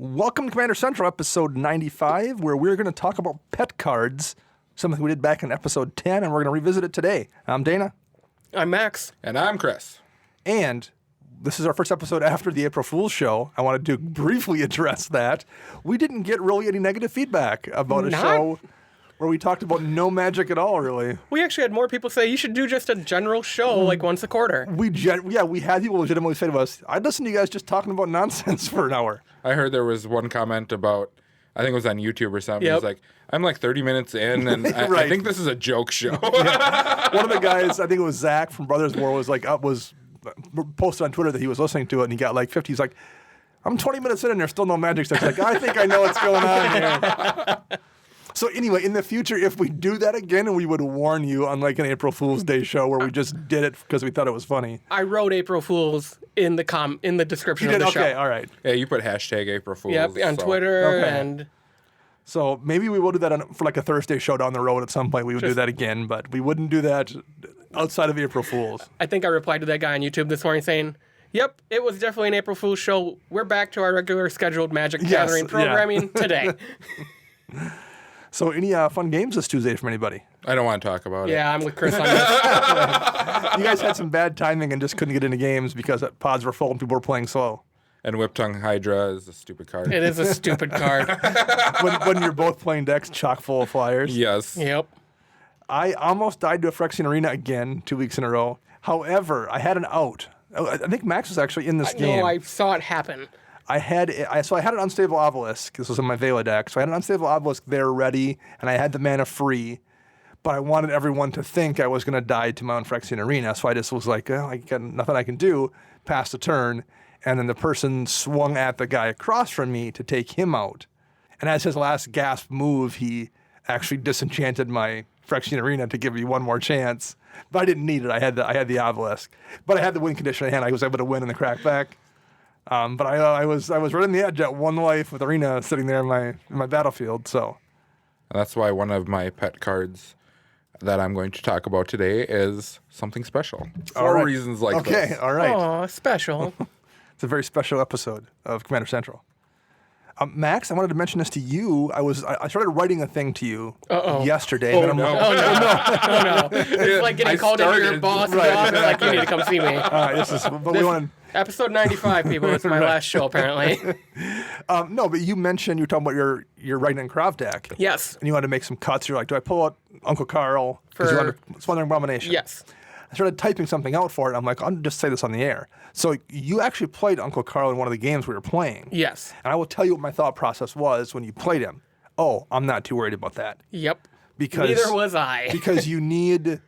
Welcome to Commander Central, episode 95, where we're going to talk about pet cards, something we did back in episode 10, and we're going to revisit it today. I'm Dana. I'm Max. And I'm Chris. And this is our first episode after the April Fool's show. I wanted to briefly address that. We didn't get really any negative feedback about a show where we talked about no magic at all, really. We actually had more people say you should do just a general show like once a quarter. We had people legitimately say to us, I'd listen to you guys just talking about nonsense for an hour. I heard there was one comment about, I think it was on YouTube or something. Yep. It was like, I'm like 30 minutes in, and Right. I think this is a joke show. One of the guys, I think it was Zach from Brothers War, was posted on Twitter that he was listening to it, and he got like 50. He's like, I'm 20 minutes in, and there's still no magic stuff. He's like, I think I know what's going on here. So anyway, in the future, if we do that again, we would warn you, unlike an April Fool's Day show where we just did it because we thought it was funny. I wrote April Fools in the description of the show. Okay, all right. Yeah, you put hashtag April Fools. Yep, on Twitter and... So maybe we will do that for like a Thursday show down the road at some point. We would do that again, but we wouldn't do that outside of April Fool's. I think I replied to that guy on YouTube this morning saying, yep, it was definitely an April Fool's show. We're back to our regular scheduled Magic Gathering programming today. So any fun games this Tuesday from anybody? I don't want to talk about it. Yeah, I'm with Chris on this. You guys had some bad timing and just couldn't get into games because pods were full and people were playing slow. And Whip Tongue Hydra is a stupid card. It is a stupid card. when you're both playing decks chock full of flyers. Yes. Yep. I almost died to a Phyrexian Arena again 2 weeks in a row. However, I had an out. I think Max was actually in this game. No, I saw it happen. I had an Unstable Obelisk. This was in my Vela deck. So I had an Unstable Obelisk there ready, and I had the mana free. But I wanted everyone to think I was going to die to my own Phyrexian Arena. So I just was like, I got nothing I can do. Passed the turn. And then the person swung at the guy across from me to take him out. And as his last gasp move, he actually disenchanted my Phyrexian Arena to give me one more chance. But I didn't need it. I had the Obelisk. But I had the win condition in hand. I was able to win in the crackback. But I was right on the edge at one life with Arena sitting there in my battlefield. So That's why one of my pet cards that I'm going to talk about today is something special. For reasons like this. Okay, all right. Aw, special. It's a very special episode of Commander Central. Max, I wanted to mention this to you. I started writing a thing to you yesterday. Oh, and then no. Oh, no. It's like getting called into your boss' job. They're like, you need to come see me. we wanted. Episode 95, people. It's my last show, apparently. No, but you mentioned you were talking about your Ragnar Krav deck. Yes. And you wanted to make some cuts. You're like, do I pull out Uncle Carl? Because you're under Smothering Abomination. Yes. I started typing something out for it. I'm like, I'll just say this on the air. So you actually played Uncle Carl in one of the games we were playing. Yes. And I will tell you what my thought process was when you played him. Oh, I'm not too worried about that. Yep. Because Neither was I. because you need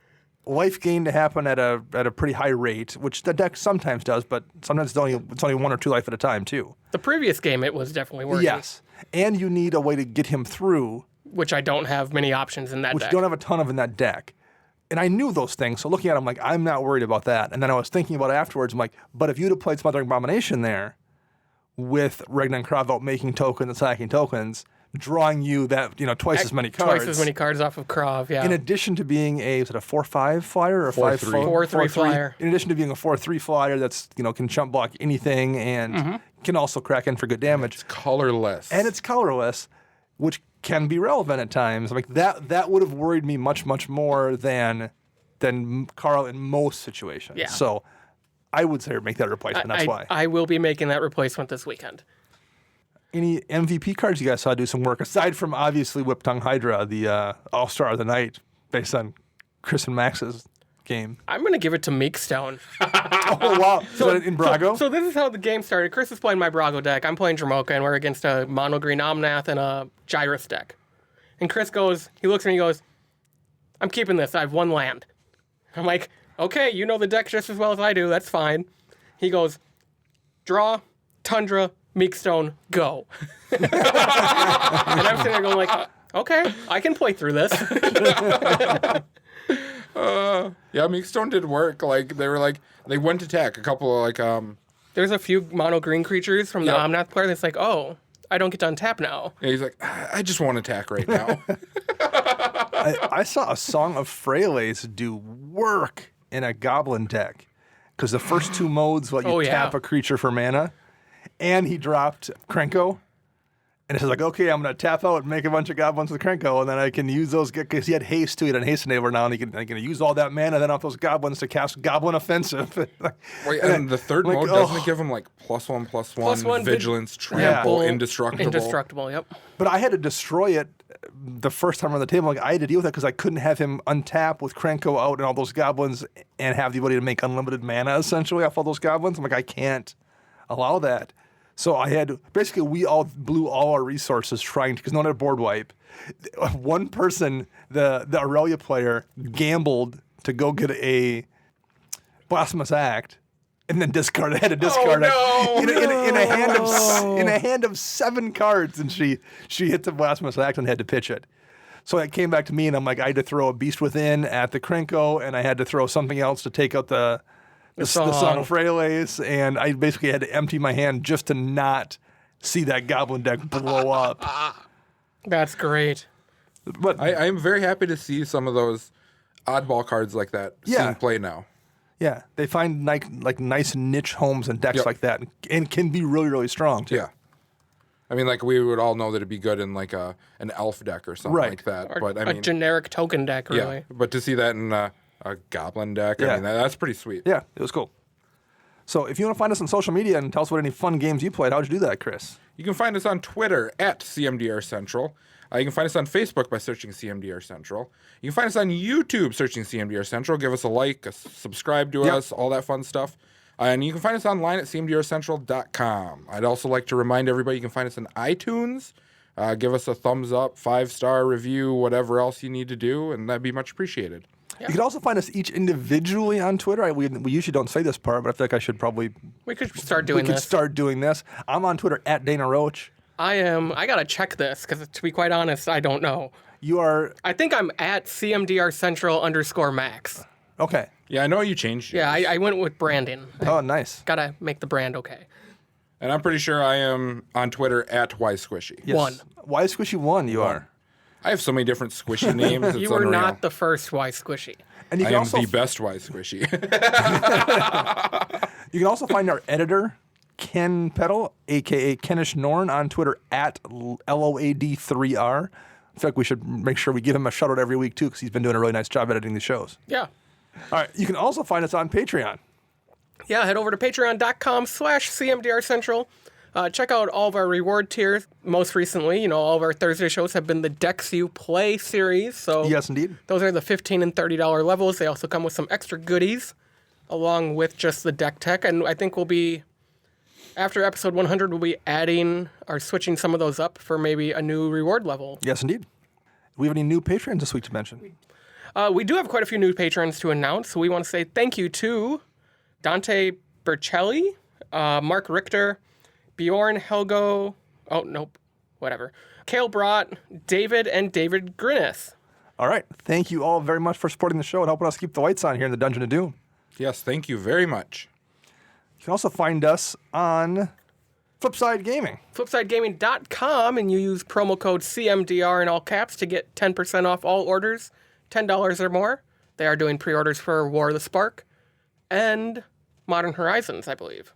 life gain to happen at a pretty high rate, which the deck sometimes does, but sometimes it's only 1 or 2 life at a time too. The previous game, it was definitely working. Yes. And you need a way to get him through, Which I don't have many options in that which deck. you don't have a ton of in that deck. And I knew those things, so looking at them, like, I'm not worried about that. And then I was thinking about it afterwards, I'm like, but if you'd have played Smothering Abomination there with Ragnar Krav out making tokens and sacking tokens, drawing you that, twice as many cards. Twice as many cards off of Krav, yeah. In addition to being is it a 4/5 flyer or a 4/3? 5/4? 4/3 flyer. In addition to being a 4/3 flyer that's, can chump block anything and can also crack in for good damage. It's colorless. And it's colorless, which can be relevant at times. Like that would have worried me much, much more than Carl in most situations. Yeah. So I would say make that replacement. That's why. I will be making that replacement this weekend. Any MVP cards you guys saw do some work, aside from obviously Whip Tongue Hydra, the All-Star of the Night, based on Chris and Max's game? I'm going to give it to Meekstone. Oh, wow. So in Brago? So this is how the game started. Chris is playing my Brago deck. I'm playing Dramoka, and we're against a mono green Omnath and a Gyrus deck. And Chris he looks at me and he goes, I'm keeping this. I have 1 land. I'm like, okay, you know the deck just as well as I do. That's fine. He goes, draw, Tundra, Meekstone, go. And I'm sitting there going like, okay, I can play through this. Yeah, Meekstone did work. Like they went to attack a couple of There's a few mono green creatures from the Omnath player that's like, oh, I don't get to untap now. Yeah, he's like, I just want to attack right now. I saw a Song of Freyles do work in a Goblin deck. Because the first 2 modes let you tap a creature for mana. And he dropped Krenko. And it's like, okay, I'm going to tap out and make a bunch of goblins with Krenko, and then I can use those, because he had haste too. He had a haste enabler now, and I can use all that mana then off those goblins to cast Goblin Offensive. Wait, and the third mode, doesn't it give him like +1/+1, vigilance, trample, indestructible? Indestructible, yep. But I had to destroy it the first time on the table. Like, I had to deal with that because I couldn't have him untap with Krenko out and all those goblins and have the ability to make unlimited mana, essentially, off all those goblins. I'm like, I can't allow that. So I had basically we all blew all our resources trying to, because no one had a board wipe. One person, the Aurelia player, gambled to go get a Blasphemous Act, and then had to discard it in a hand of 7 cards, and she hit the Blasphemous Act and had to pitch it. So it came back to me, and I'm like, I had to throw a Beast Within at the Krenko, and I had to throw something else to take out the Song of Freyles, and I basically had to empty my hand just to not see that goblin deck blow up. That's great. But I'm very happy to see some of those oddball cards like that seeing play now. Yeah, they find like nice niche homes and decks like that, and can be really, really strong too. Yeah. I mean, like, we would all know that it'd be good in like an elf deck or something like that. Or but I mean, a generic token deck, really. Yeah, but to see that in a goblin deck, I mean, that's pretty sweet. Yeah, it was cool. So if you want to find us on social media and tell us what any fun games you played, how'd you do that, Chris? You can find us on Twitter at CMDR Central. You can find us on Facebook by searching CMDR Central. You can find us on YouTube searching CMDR Central. Give us a like, subscribe to us, all that fun stuff. And you can find us online at cmdrcentral.com. I'd also like to remind everybody you can find us on iTunes. Give us a thumbs up, 5-star review, whatever else you need to do, and that'd be much appreciated. You can also find us each individually on Twitter. We usually don't say this part, but I feel like I should probably... We could start doing this. I'm on Twitter at Dana Roach. I got to check this, because to be quite honest, I don't know. You are... I think I'm at CMDRCentral_Max. Okay. Yeah, I know you changed yours. Yeah, I went with branding. Oh, nice. Got to make the brand okay. And I'm pretty sure I am on Twitter at YSquishy. Yes. 1. YSquishy1 you are. I have so many different squishy names. It's You were unreal. not the first Y Squishy. And you I can am also the best YSquishy. You can also find our editor, Ken Peddle, a.k.a. Kenish Norn, on Twitter at LOAD3R. In fact, we should make sure we give him a shout-out every week, too, because he's been doing a really nice job editing the shows. Yeah. All right. You can also find us on Patreon. Yeah, head over to patreon.com/CMDRCentral. Check out all of our reward tiers. Most recently, all of our Thursday shows have been the Decks You Play series. So Yes, indeed. those are the $15 and $30 levels. They also come with some extra goodies along with just the deck tech. And I think after episode 100, we'll be adding or switching some of those up for maybe a new reward level. Yes, indeed. Do we have any new patrons this week to mention? We do have quite a few new patrons to announce. So we want to say thank you to Dante Bercelli, Mark Richter, Bjorn Helgo, Kale Brott, David, and David Grinnis. All right. Thank you all very much for supporting the show and helping us keep the lights on here in the Dungeon of Doom. Yes, thank you very much. You can also find us on Flipside Gaming. Flipsidegaming.com, and you use promo code CMDR in all caps to get 10% off all orders, $10 or more. They are doing pre-orders for War of the Spark and Modern Horizons, I believe.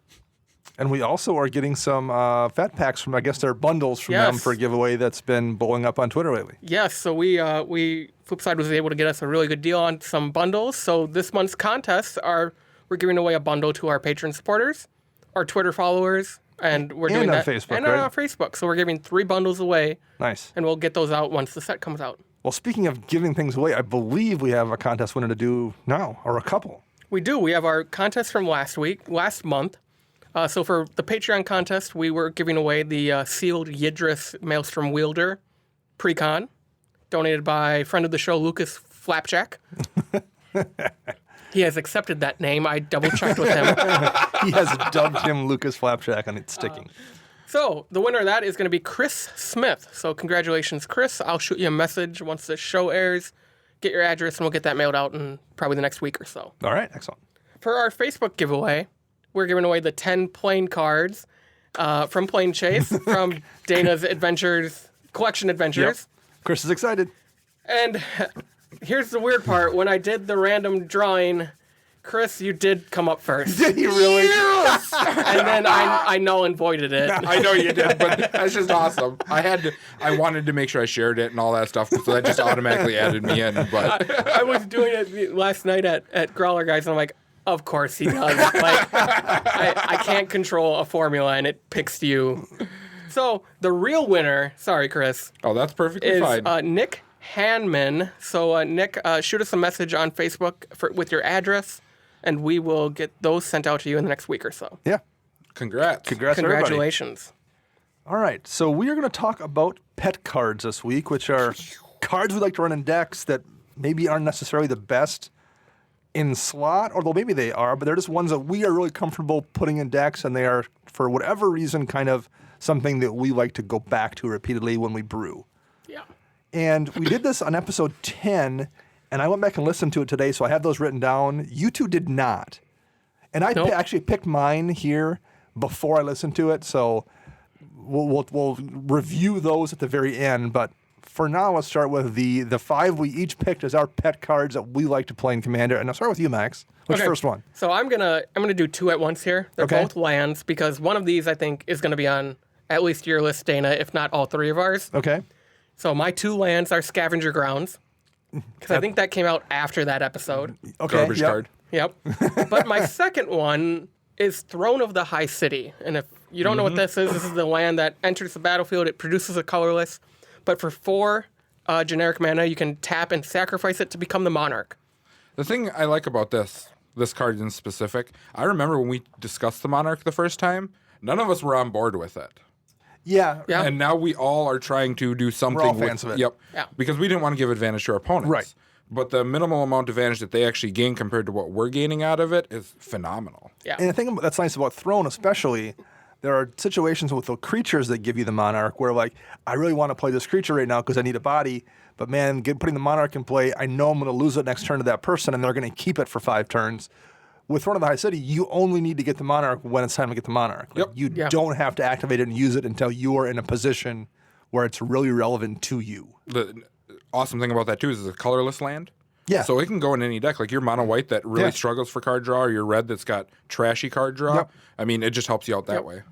And we also are getting some fat packs from, I guess they're bundles from them for a giveaway that's been blowing up on Twitter lately. Yes, so we Flipside was able to get us a really good deal on some bundles. So this month's contests we're giving away a bundle to our patron supporters, our Twitter followers, and we're doing that. Facebook, and right? on Facebook. So we're giving 3 bundles away. Nice. And we'll get those out once the set comes out. Well, speaking of giving things away, I believe we have a contest winner to do now, or a couple. We do. We have our contest from last month. So for the Patreon contest, we were giving away the sealed Yidris Maelstrom Wielder Precon, donated by friend of the show, Lucas Flapjack. He has accepted that name. I double-checked with him. He has dubbed him Lucas Flapjack, and it's sticking. So the winner of that is going to be Chris Smith. So congratulations, Chris. I'll shoot you a message once the show airs. Get your address, and we'll get that mailed out in probably the next week or so. All right, excellent. For our Facebook giveaway, we're giving away the 10 plane cards from Plane Chase from Dana's Collection Adventures. Yep. Chris is excited. And here's the weird part. When I did the random drawing, Chris, you did come up first. Did he really? And then I null and voided it. I know you did, but that's just awesome. I wanted to make sure I shared it and all that stuff, so that just automatically added me in. But I was doing it last night at Growler Guys, and I'm like, of course he does. Like, I can't control a formula, and it picks you. So the real winner, sorry, Chris. oh, that's perfectly is fine. Nick Hanman. So Nick, shoot us a message on Facebook with your address, and we will get those sent out to you in the next week or so. Yeah. Congrats. Congrats, everybody. Congratulations. All right, so we are going to talk about pet cards this week, which are cards we like to run in decks that maybe aren't necessarily the best in slot, although maybe they are, but they're just ones that we are really comfortable putting in decks, and they are, for whatever reason, kind of something that we like to go back to repeatedly when we brew. Yeah. And we did this on episode 10, and I went back and listened to it today, so I have those written down. You two did not. And I Nope. actually picked mine here before I listened to it, so we'll review those at the very end. But for now, let's start with the 5 we each picked as our pet cards that we like to play in Commander. And I'll start with you, Max. Which Okay. first one? So I'm gonna do 2 at once here. They're Okay. both lands because one of these I think is gonna be on at least your list, Dana, if not all 3 of ours. Okay. So my 2 lands are Scavenger Grounds because I think that came out after that episode. Okay. Garbage yep. card. Yep. But my second one is Throne of the High City. And if you don't know what this is the land that enters the battlefield. It produces a colorless. But for 4 generic mana, you can tap and sacrifice it to become the Monarch. The thing I like about this card in specific, I remember when we discussed the Monarch the first time, none of us were on board with it. Yeah. Yeah. And now we all are trying to do something. all fans of it. Yep. Yeah. Because we didn't want to give advantage to our opponents. Right. But the minimal amount of advantage that they actually gain compared to what we're gaining out of it is phenomenal. Yeah. And the thing that's nice about Throne, especially, there are situations with the creatures that give you the Monarch where, like, I really want to play this creature right now because I need a body, but man, putting the Monarch in play, I know I'm going to lose it next turn to that person, and they're going to keep it for 5 turns. With Throne of the High City, you only need to get the Monarch when it's time to get the Monarch. Like, Yep. You Yeah. don't have to activate it and use it until you are in a position where it's really relevant to you. The awesome thing about that, too, is it's a colorless land. Yeah. So it can go in any deck. Like your mono white that really Yeah. struggles for card draw, or your red that's got trashy card draw. Yep. I mean, it just helps you out that way.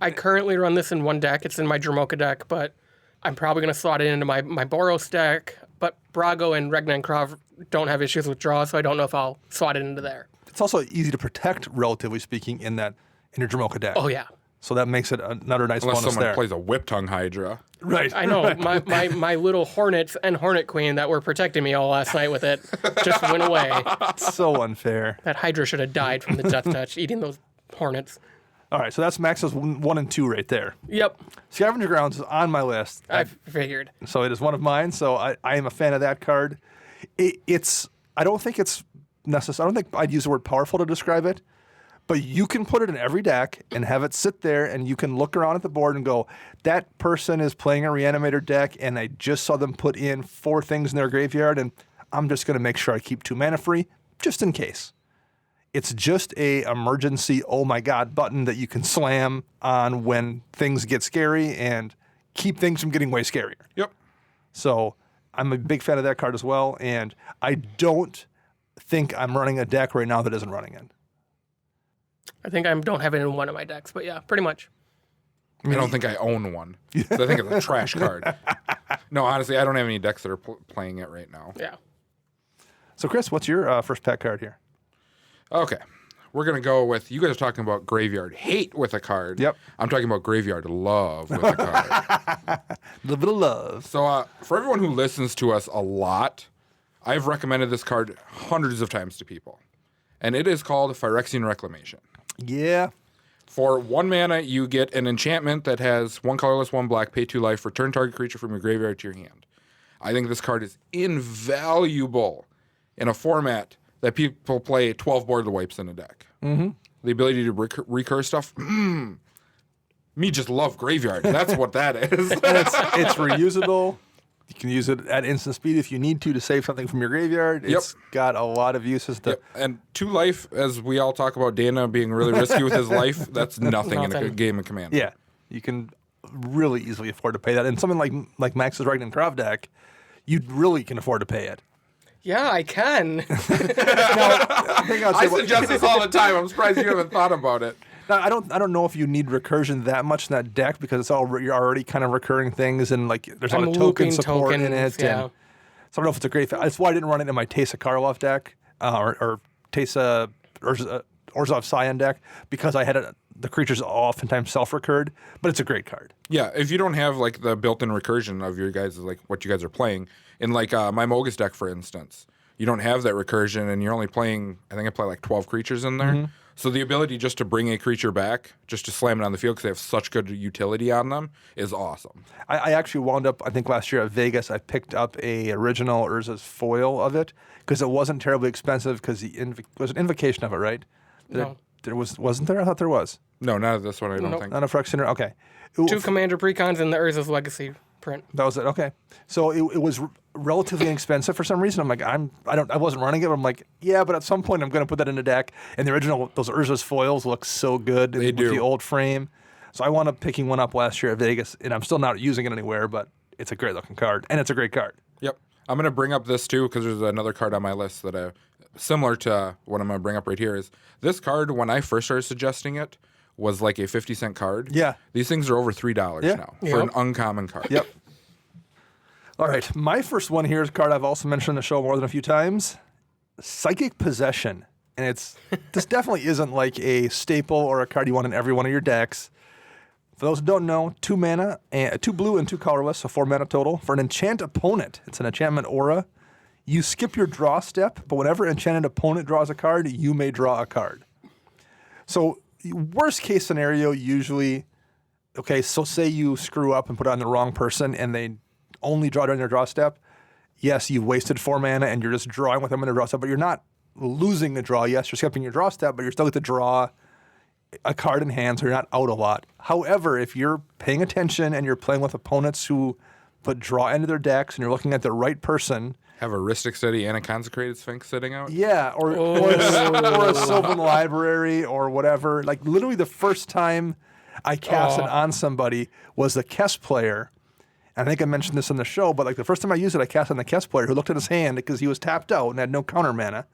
I currently run this in one deck. It's in my Dramoka deck, but I'm probably going to slot it into my Boros deck. But Brago and Regna Krov don't have issues with draw, so I don't know if I'll slot it into there. It's also easy to protect, relatively speaking, in your Dramoka deck. Oh, yeah. So that makes it another nice Unless bonus someone there. plays a Whip Tongue Hydra. Right. I know. My little Hornets and Hornet Queen that were protecting me all last night with it just went away. It's so unfair. That Hydra should have died from the death touch, eating those Hornets. All right, so that's Max's 1 and 2 right there. Yep. Scavenger Grounds is on my list. I figured. So it is one of mine, so I am a fan of that card. I don't think it's necessary. I don't think I'd use the word powerful to describe it, but you can put it in every deck and have it sit there, and you can look around at the board and go, that person is playing a Reanimator deck, and I just saw them put in 4 things in their graveyard, and I'm just going to make sure I keep 2 mana free, just in case. It's just a emergency, oh my God button that you can slam on when things get scary and keep things from getting way scarier. Yep. So I'm a big fan of that card as well, and I don't think I'm running a deck right now that isn't running it. I think I don't have it in one of my decks, but yeah, pretty much. I don't think I own one. So I think it's a trash card. No, honestly, I don't have any decks that are playing it right now. Yeah. So Chris, what's your first pet card here? Okay. We're going to go with, you guys are talking about graveyard hate with a card. Yep. I'm talking about graveyard love with a card. A little bit of love. So for everyone who listens to us a lot, I've recommended this card hundreds of times to people. And it is called Phyrexian Reclamation. Yeah. For 1 mana, you get an enchantment that has 1 colorless, 1 black, pay 2 life, return target creature from your graveyard to your hand. I think this card is invaluable in a format that people play 12 board wipes in a deck. Mm-hmm. The ability to recur stuff. Me just love graveyard. That's what that is. And it's reusable. You can use it at instant speed if you need to save something from your graveyard. It's got a lot of uses. Yep. And 2 life, as we all talk about Dana being really risky with his life, that's nothing in a game of Commander. Yeah. You can really easily afford to pay that. And something like Max's Regna Krov deck, you really can afford to pay it. Yeah, I can. I suggest this all the time. I'm surprised you haven't thought about it. Now, I don't know if you need recursion that much in that deck because it's all you're already kind of recurring things and like there's a lot of token support in it. Yeah. And so I don't know if it's a great fit. That's why I didn't run it in my Teysa Karlov deck or Teysa Orzhov Scion deck because I had the creatures oftentimes self-recurred, but it's a great card. Yeah, if you don't have like the built-in recursion of your guys, like what you guys are playing, in like my Mogus deck, for instance, you don't have that recursion, and you're only playing. I think I play like 12 creatures in there. So the ability just to bring a creature back, just to slam it on the field because they have such good utility on them, is awesome. I actually wound up, I think last year at Vegas, I picked up a original Urza's foil of it because it wasn't terribly expensive because it was an invocation of it, right? No. Wasn't there? I thought there was. No, not of this one. I don't think. Not a Phyrexian. Okay. 2 Commander Precons and the Urza's Legacy print. That was it. Okay. So it was relatively inexpensive for some reason. I'm like, I wasn't running it. But I'm like, yeah, but at some point I'm going to put that in a deck. And the original, those Urza's foils look so good with do. the old frame. So I wound up picking one up last year at Vegas, and I'm still not using it anywhere, but it's a great looking card, and it's a great card. Yep. I'm going to bring up this too because there's another card on my list that similar to what I'm going to bring up right here is this card, when I first started suggesting it, was like a 50-cent card. Yeah. These things are over $3 now for an uncommon card. Yep. All right. My first one here is a card I've also mentioned on the show more than a few times. Psychic Possession. And this definitely isn't like a staple or a card you want in every one of your decks. For those who don't know, 2 mana, 2 blue and 2 colorless, so 4 mana total. For an enchant opponent, it's an enchantment aura. You skip your draw step, but whenever enchanted opponent draws a card, you may draw a card. So worst case scenario, usually, okay, so say you screw up and put it on the wrong person and they only draw during their draw step. Yes, you wasted 4 mana and you're just drawing with them in their draw step, but you're not losing the draw. Yes, you're skipping your draw step, but you're still going to draw a card in hand, so you're not out a lot. However, if you're paying attention and you're playing with opponents who put draw into their decks and you're looking at the right person. Have a Rhystic City and a Consecrated Sphinx sitting out? Yeah, or a Sylvan Library or whatever. Like literally the first time I cast it on somebody was the Kess player. And I think I mentioned this on the show, but like the first time I used it, I cast on the Kess player who looked at his hand because he was tapped out and had no counter mana.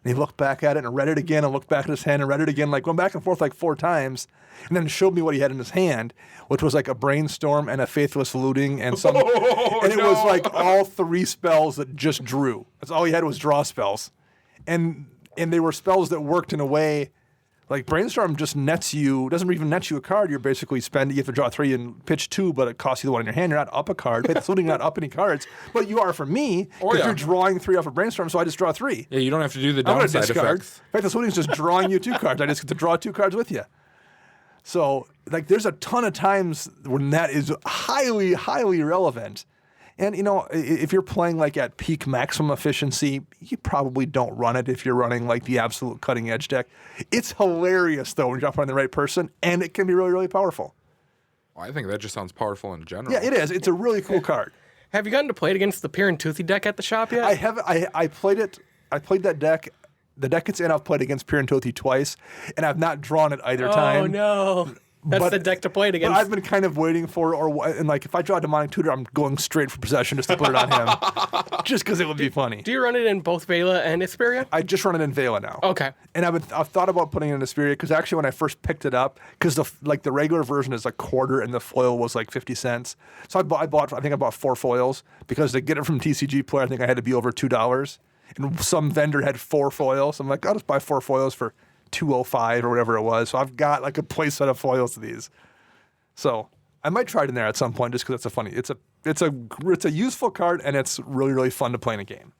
And he looked back at it and read it again and looked back at his hand and read it again, like going back and forth like 4 times. And then showed me what he had in his hand, which was like a Brainstorm and a Faithless Looting and some. And it was like all 3 spells that just drew. That's all he had was draw spells. And they were spells that worked in a way, like Brainstorm just nets you, doesn't even net you a card. You're basically you have to draw 3 and pitch 2, but it costs you the one in your hand. You're not up a card. Faithless Looting, you're not up any cards. But you are for me, because you're drawing 3 off of Brainstorm, so I just draw 3. Yeah, you don't have to do the I'm downside discard. effects. Faithless Looting is just drawing you 2 cards. I just get to draw 2 cards with you. So, like, there's a ton of times when that is highly, highly relevant. And, you know, if you're playing, like, at peak maximum efficiency, you probably don't run it if you're running, like, the absolute cutting edge deck. It's hilarious, though, when you drop on the right person, and it can be really, really powerful. Well, I think that just sounds powerful in general. Yeah, it is. It's a really cool card. Have you gotten to play it against the Pier and Toothy deck at the shop yet? I have. I played it. I played that deck. The deck it's in, I've played against Pier and Toothy twice, and I've not drawn it either time. Oh, no. That's the deck to play it against. But I've been kind of waiting for, and like if I draw a Demonic Tutor, I'm going straight for Possession just to put it on him, just because it would be funny. Do you run it in both Vela and Isperia? I just run it in Vela now. Okay. And I've thought about putting it in Isperia because actually when I first picked it up, because the regular version is a quarter and the foil was like 50 cents. So I think I bought 4 foils because to get it from TCG Player, I think I had to be over $2. And some vendor had 4 foils. I'm like, I'll just buy 4 foils for $2.05 or whatever it was. So I've got like a play set of foils of these. So I might try it in there at some point just because it's a useful card and it's really, really fun to play in a game.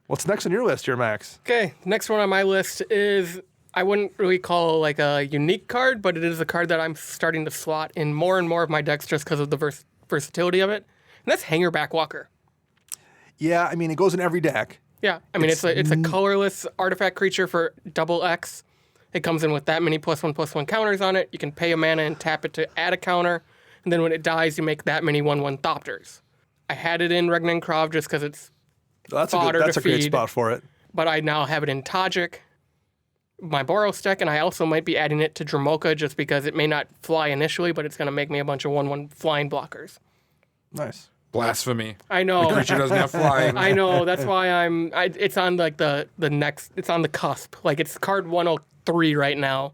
What's next on your list here, Max? Okay, next one on my list is, I wouldn't really call like a unique card, but it is a card that I'm starting to slot in more and more of my decks just because of the versatility of it. And that's Hangerback Walker. Yeah, I mean, it goes in every deck. Yeah, I mean, it's a colorless artifact creature for double X. It comes in with that many +1/+1 counters on it. You can pay a mana and tap it to add a counter. And then when it dies, you make that many 1/1 Thopters. I had it in Regnan Krov just because it's that's a great spot for it. But I now have it in Tajik, my Boros deck, and I also might be adding it to Dramoka just because it may not fly initially, but it's going to make me a bunch of 1/1 flying blockers. Nice. Blasphemy. I know. The creature doesn't have flying. I know. That's why it's on like the next. It's on the cusp. Like it's card 103 right now.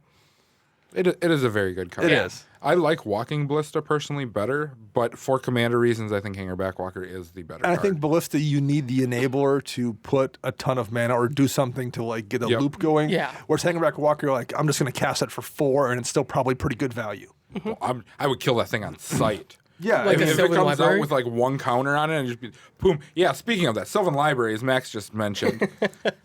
It is a very good card. It is. I like Walking Ballista personally better, but for commander reasons, I think Hanger Backwalker is the better And card. I think Ballista, you need the enabler to put a ton of mana or do something to like get a loop going. Yeah. Whereas Hanger Backwalker, like I'm just going to cast it for 4, and it's still probably pretty good value. Well, I would kill that thing on sight. Yeah, Like if a it Sylvan comes Library? out with like one counter on it and just be boom. Yeah, speaking of that, Sylvan Library, as Max just mentioned.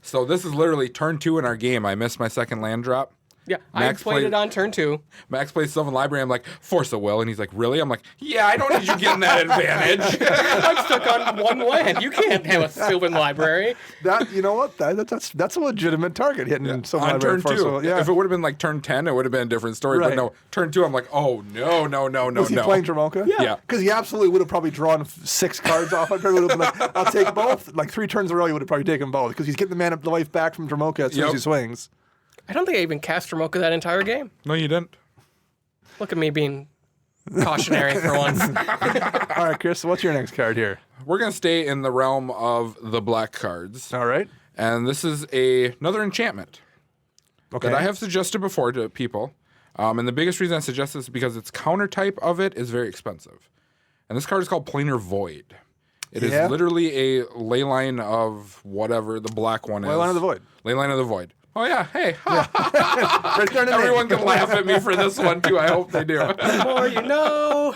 So this is literally turn 2 in our game. I missed my second land drop. Yeah, Max I played it on turn 2. Max plays Sylvan Library. I'm like, Force of Will. And he's like, really? I'm like, yeah, I don't need you getting that advantage. I'm stuck on one land. You can't have a Sylvan Library. that you know what? That's a legitimate target hitting Sylvan on Library turn for 2. us. Yeah. If it would have been like turn 10, it would have been a different story. Right. But no, turn 2, I'm like, oh, no. Was he playing Dramoka? Yeah. Because he absolutely would have probably drawn 6 cards off. I'd probably would have been like, I'll take both. Like 3 turns in a row, he would have probably taken both because he's getting the mana the life back from Dramoka as soon as he swings. I don't think I even cast Ramoka that entire game. No, you didn't. Look at me being cautionary for once. All right, Chris, what's your next card here? We're going to stay in the realm of the black cards. All right. And this is another enchantment Okay. that I have suggested before to people. And the biggest reason I suggest this is because its counter type of it is very expensive. And this card is called Planar Void. It is literally a leyline of whatever the black one is. Leyline of the Void. Leyline of the Void. Oh, yeah. Hey. Right there in the name. Everyone can laugh at me for this one, too. I hope they do. The more you know.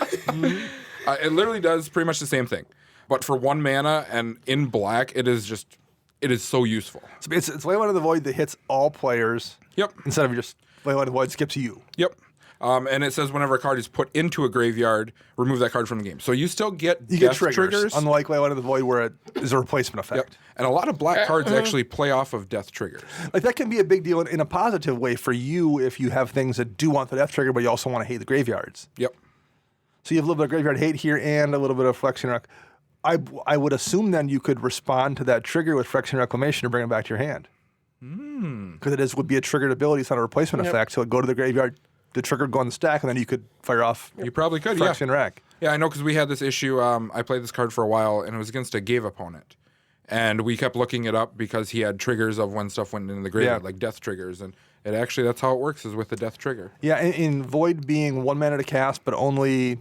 It literally does pretty much the same thing. But for 1 mana and in black, it is so useful. It's Leyline of the Void that hits all players. Yep. Instead of just Leyline of the Void skips you. Yep. And it says whenever a card is put into a graveyard, remove that card from the game. So you still get death triggers. Unlike Leyline of the Void where it is a replacement effect. Yep. And a lot of black cards actually play off of death triggers. Like that can be a big deal in a positive way for you if you have things that do want the death trigger, but you also want to hate the graveyards. Yep. So you have a little bit of graveyard hate here and a little bit of Flexion Rec. I would assume then you could respond to that trigger with Flexion Reclamation and bring it back to your hand. Because would be a triggered ability, it's not a replacement effect. So it'd go to the graveyard, the trigger would go on the stack, and then you could fire off You probably could, Flexion Rec. Yeah, I know because we had this issue. I played this card for a while, and it was against a Gave opponent. And we kept looking it up because he had triggers of when stuff went into the graveyard, like death triggers. And it actually, that's how it works, is with the death trigger. Yeah, in Void being 1 mana to cast, but only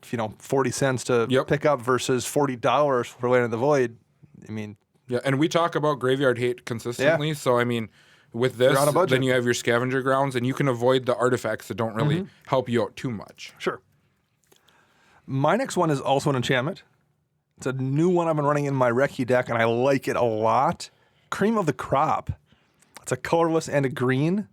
40 cents to pick up versus $40 for Land of the Void. I mean, yeah, and we talk about graveyard hate consistently. So I mean, with this, on a budget. then you have your scavenger grounds, and you can avoid the artifacts that don't really help you out too much. sure. My next one is also an enchantment. It's a new one I've been running in my Recce deck, and I like it a lot. Cream of the Crop. It's a colorless and a green.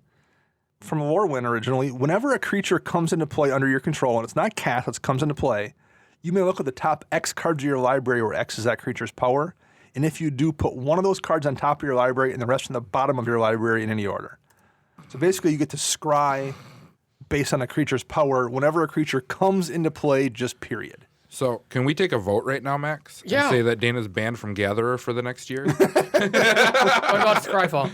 From Lorwyn originally, whenever a creature comes into play under your control, and it's not cast, it comes into play, you may look at the top X cards of your library where X is that creature's power. And if you do, put one of those cards on top of your library and the rest on the bottom of your library in any order. So basically, you get to scry based on a creature's power whenever a creature comes into play, just period. So can we take a vote right now, Max? Yeah. And say that Dana's banned from Gatherer for the next year? What about Scryfall?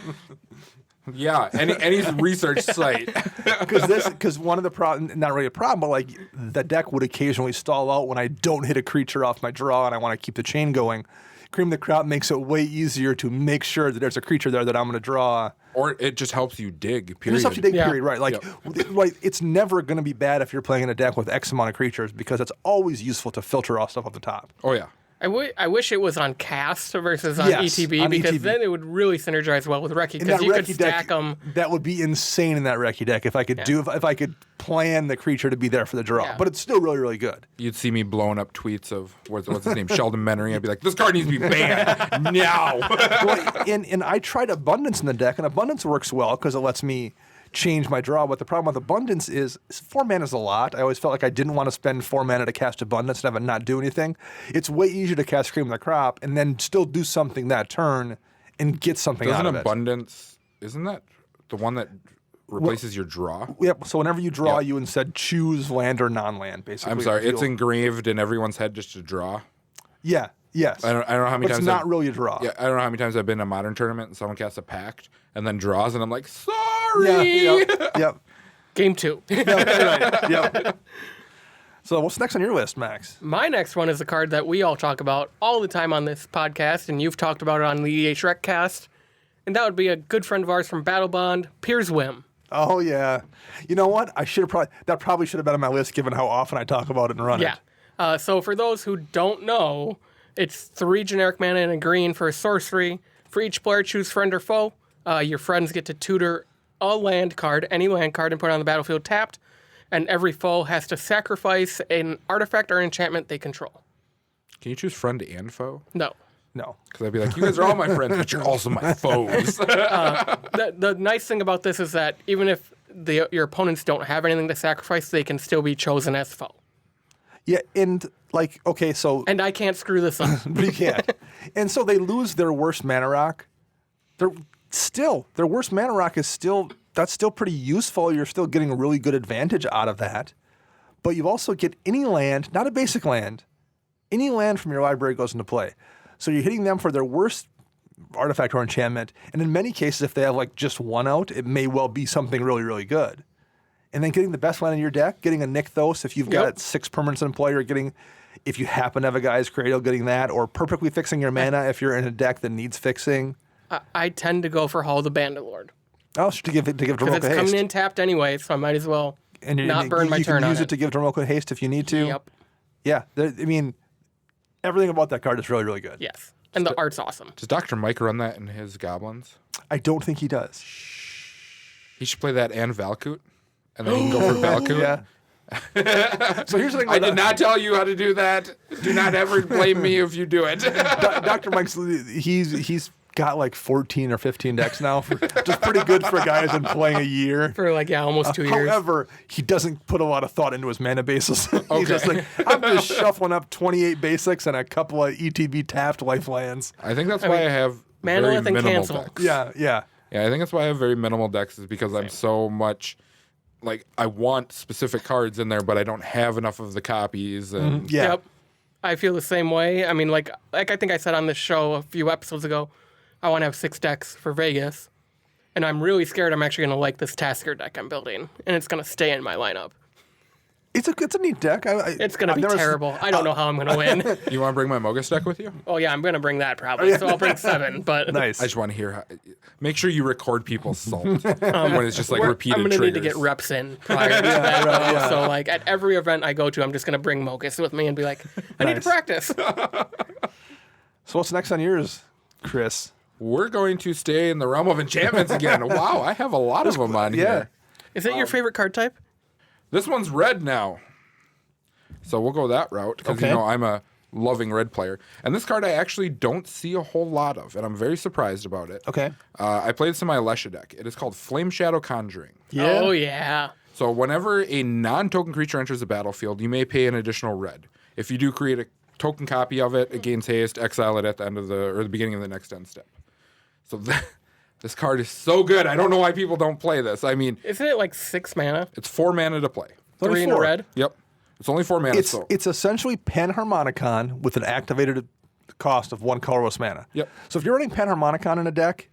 Yeah, any research site. Because one of the problems, not really a problem, but like the deck would occasionally stall out when I don't hit a creature off my draw and I want to keep the chain going. Cream of the Crop makes it way easier to make sure that there's a creature there that I'm going to draw. Or it just helps you dig, It period. just helps you dig, Yeah. period, right? Like it's never going to be bad if you're playing in a deck with X amount of creatures because it's always useful to filter off stuff off the top. Oh, yeah. I wish it was on cast versus on Yes, ETB on because ETB. then it would really synergize well with Recce In that because you could Recce stack deck, them. that would be insane in that Recce deck if I could if I could plan the creature to be there for the draw. Yeah. But it's still really, really good. You'd see me blowing up tweets of, what's his name, Sheldon Menery. I'd be like, this card needs to be banned now. Well, and I tried Abundance in the deck, and Abundance works well because it lets me change my draw. But the problem with Abundance is 4 mana is a lot. I always felt like I didn't want to spend 4 mana to cast Abundance and have it not do anything. It's way easier to cast Cream of the Crop and then still do something that turn and get something out of it. Abundance, isn't that the one that replaces your draw? Yep. So whenever you draw, you instead choose land or non-land, basically. I'm sorry, it's You'll- engraved in everyone's head just to draw. Yeah. Yes. I don't know how many but times it's not I've- really a draw. Yeah, I don't know how many times I've been in a Modern tournament and someone casts a Pact and then draws, and I'm like, Yeah. sorry. Yep. Game 2. Yep. Right. Yep. So what's next on your list, Max? My next one is a card that we all talk about all the time on this podcast, and you've talked about it on the EH Recast. And that would be a good friend of ours from Battle Bond, Piers Whim. Oh, yeah. You know what? That probably should have been on my list given how often I talk about it and run it. Yeah. So for those who don't know, it's 3 generic mana and a green for a sorcery. For each player, choose friend or foe. Your friends get to tutor a land card, any land card, and put it on the battlefield tapped. And every foe has to sacrifice an artifact or enchantment they control. Can you choose friend and foe? No. No. Because I'd be like, you guys are all my friends, but you're also my foes. The nice thing about this is that even if your opponents don't have anything to sacrifice, they can still be chosen as foe. Yeah, and okay, so... And I can't screw this up. But you can't. And so they lose their worst mana rock. Their worst mana rock is that's still pretty useful. You're still getting a really good advantage out of that. But you also get any land, not a basic land, any land from your library goes into play. So you're hitting them for their worst artifact or enchantment. And in many cases, if they have just one out, it may well be something really, really good. And then getting the best land in your deck, getting a Nykthos if you've got 6 permanents in play, or if you happen to have a Guy's Cradle, getting that, or perfectly fixing your mana if you're in a deck that needs fixing. I tend to go for Hall of the Bandit-Lord. Oh, to give Because Dromoka it's haste. coming in tapped anyway, so I might as well not burn my turn on it. You can use it to give Dromoka haste if you need to. Yep. Yeah, everything about that card is really, really good. Yes. And the art's awesome. Does Dr. Mike run that in his goblins? I don't think he does. He should play that and Valkut, and then he can go for Valkut. Yeah. So here's the thing. I did not tell you how to do that. Do not ever blame me if you do it. Dr. Mike's he's got 14 or 15 decks now, just pretty good for a guy who's been playing a year. For almost 2 years. However, he doesn't put a lot of thought into his mana bases. He's just I'm just shuffling up 28 basics and a couple of ETB tapped lifelands. I think that's why I have very Manolith and minimal cancel. decks. Yeah. Yeah, I think that's why I have very minimal decks, is because I'm so much I want specific cards in there, but I don't have enough of the copies. And Yeah. Yep. I feel the same way. I mean, like I think I said on this show a few episodes ago, I want to have 6 decks for Vegas, and I'm really scared I'm actually going to like this Tasker deck I'm building, and it's going to stay in my lineup. It's a neat deck. It's going to be terrible. I don't know how I'm going to win. You want to bring my Mogus deck with you? Oh, yeah, I'm going to bring that probably, so I'll bring 7. But Nice. I just want to hear make sure you record people's salt when it's just repeated I'm going to need to triggers. get reps in prior to that. yeah. So, at every event I go to, I'm just going to bring Mogus with me and be like, I need to practice. So what's next on yours, Chris? We're going to stay in the realm of enchantments again. Wow, I have a lot of them on here. Is it your favorite card type? This one's red now. So we'll go that route because Okay. I'm a loving red player. And this card I actually don't see a whole lot of, and I'm very surprised about it. Okay. I played this in my Alesha deck. It is called Flame Shadow Conjuring. Yeah. Oh, yeah. So whenever a non-token creature enters the battlefield, you may pay an additional red. If you do create a token copy of it, it gains haste, exile it at the end of the beginning of the next end step. So this card is so good. I don't know why people don't play this. I mean, Isn't it 6 mana? it's 4 mana to play. 3 in a 4. red? Yep. It's only 4 mana. It's essentially Panharmonicon with an activated cost of 1 colorless mana. Yep. So if you're running Panharmonicon in a deck,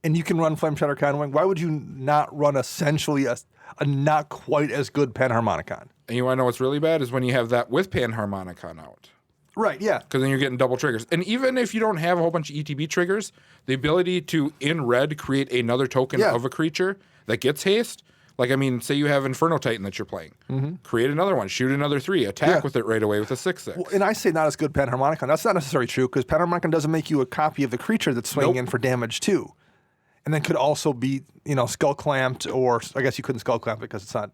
and you can run Flame Shadow Conjuring, why would you not run essentially a not quite as good Panharmonicon? And you want to know what's really bad is when you have that with Panharmonicon out. Right, yeah. Because then you're getting double triggers. And even if you don't have a whole bunch of ETB triggers, the ability to, in red, create another token of a creature that gets haste. Say you have Inferno Titan that you're playing. Create another one, shoot another 3, attack with it right away with a 6/6. Well, and I say not as good Panharmonicon. That's not necessarily true, because Panharmonicon doesn't make you a copy of the creature that's swinging in for damage, too. And then could also be, skull clamped, or I guess you couldn't skull clamp it because it's not,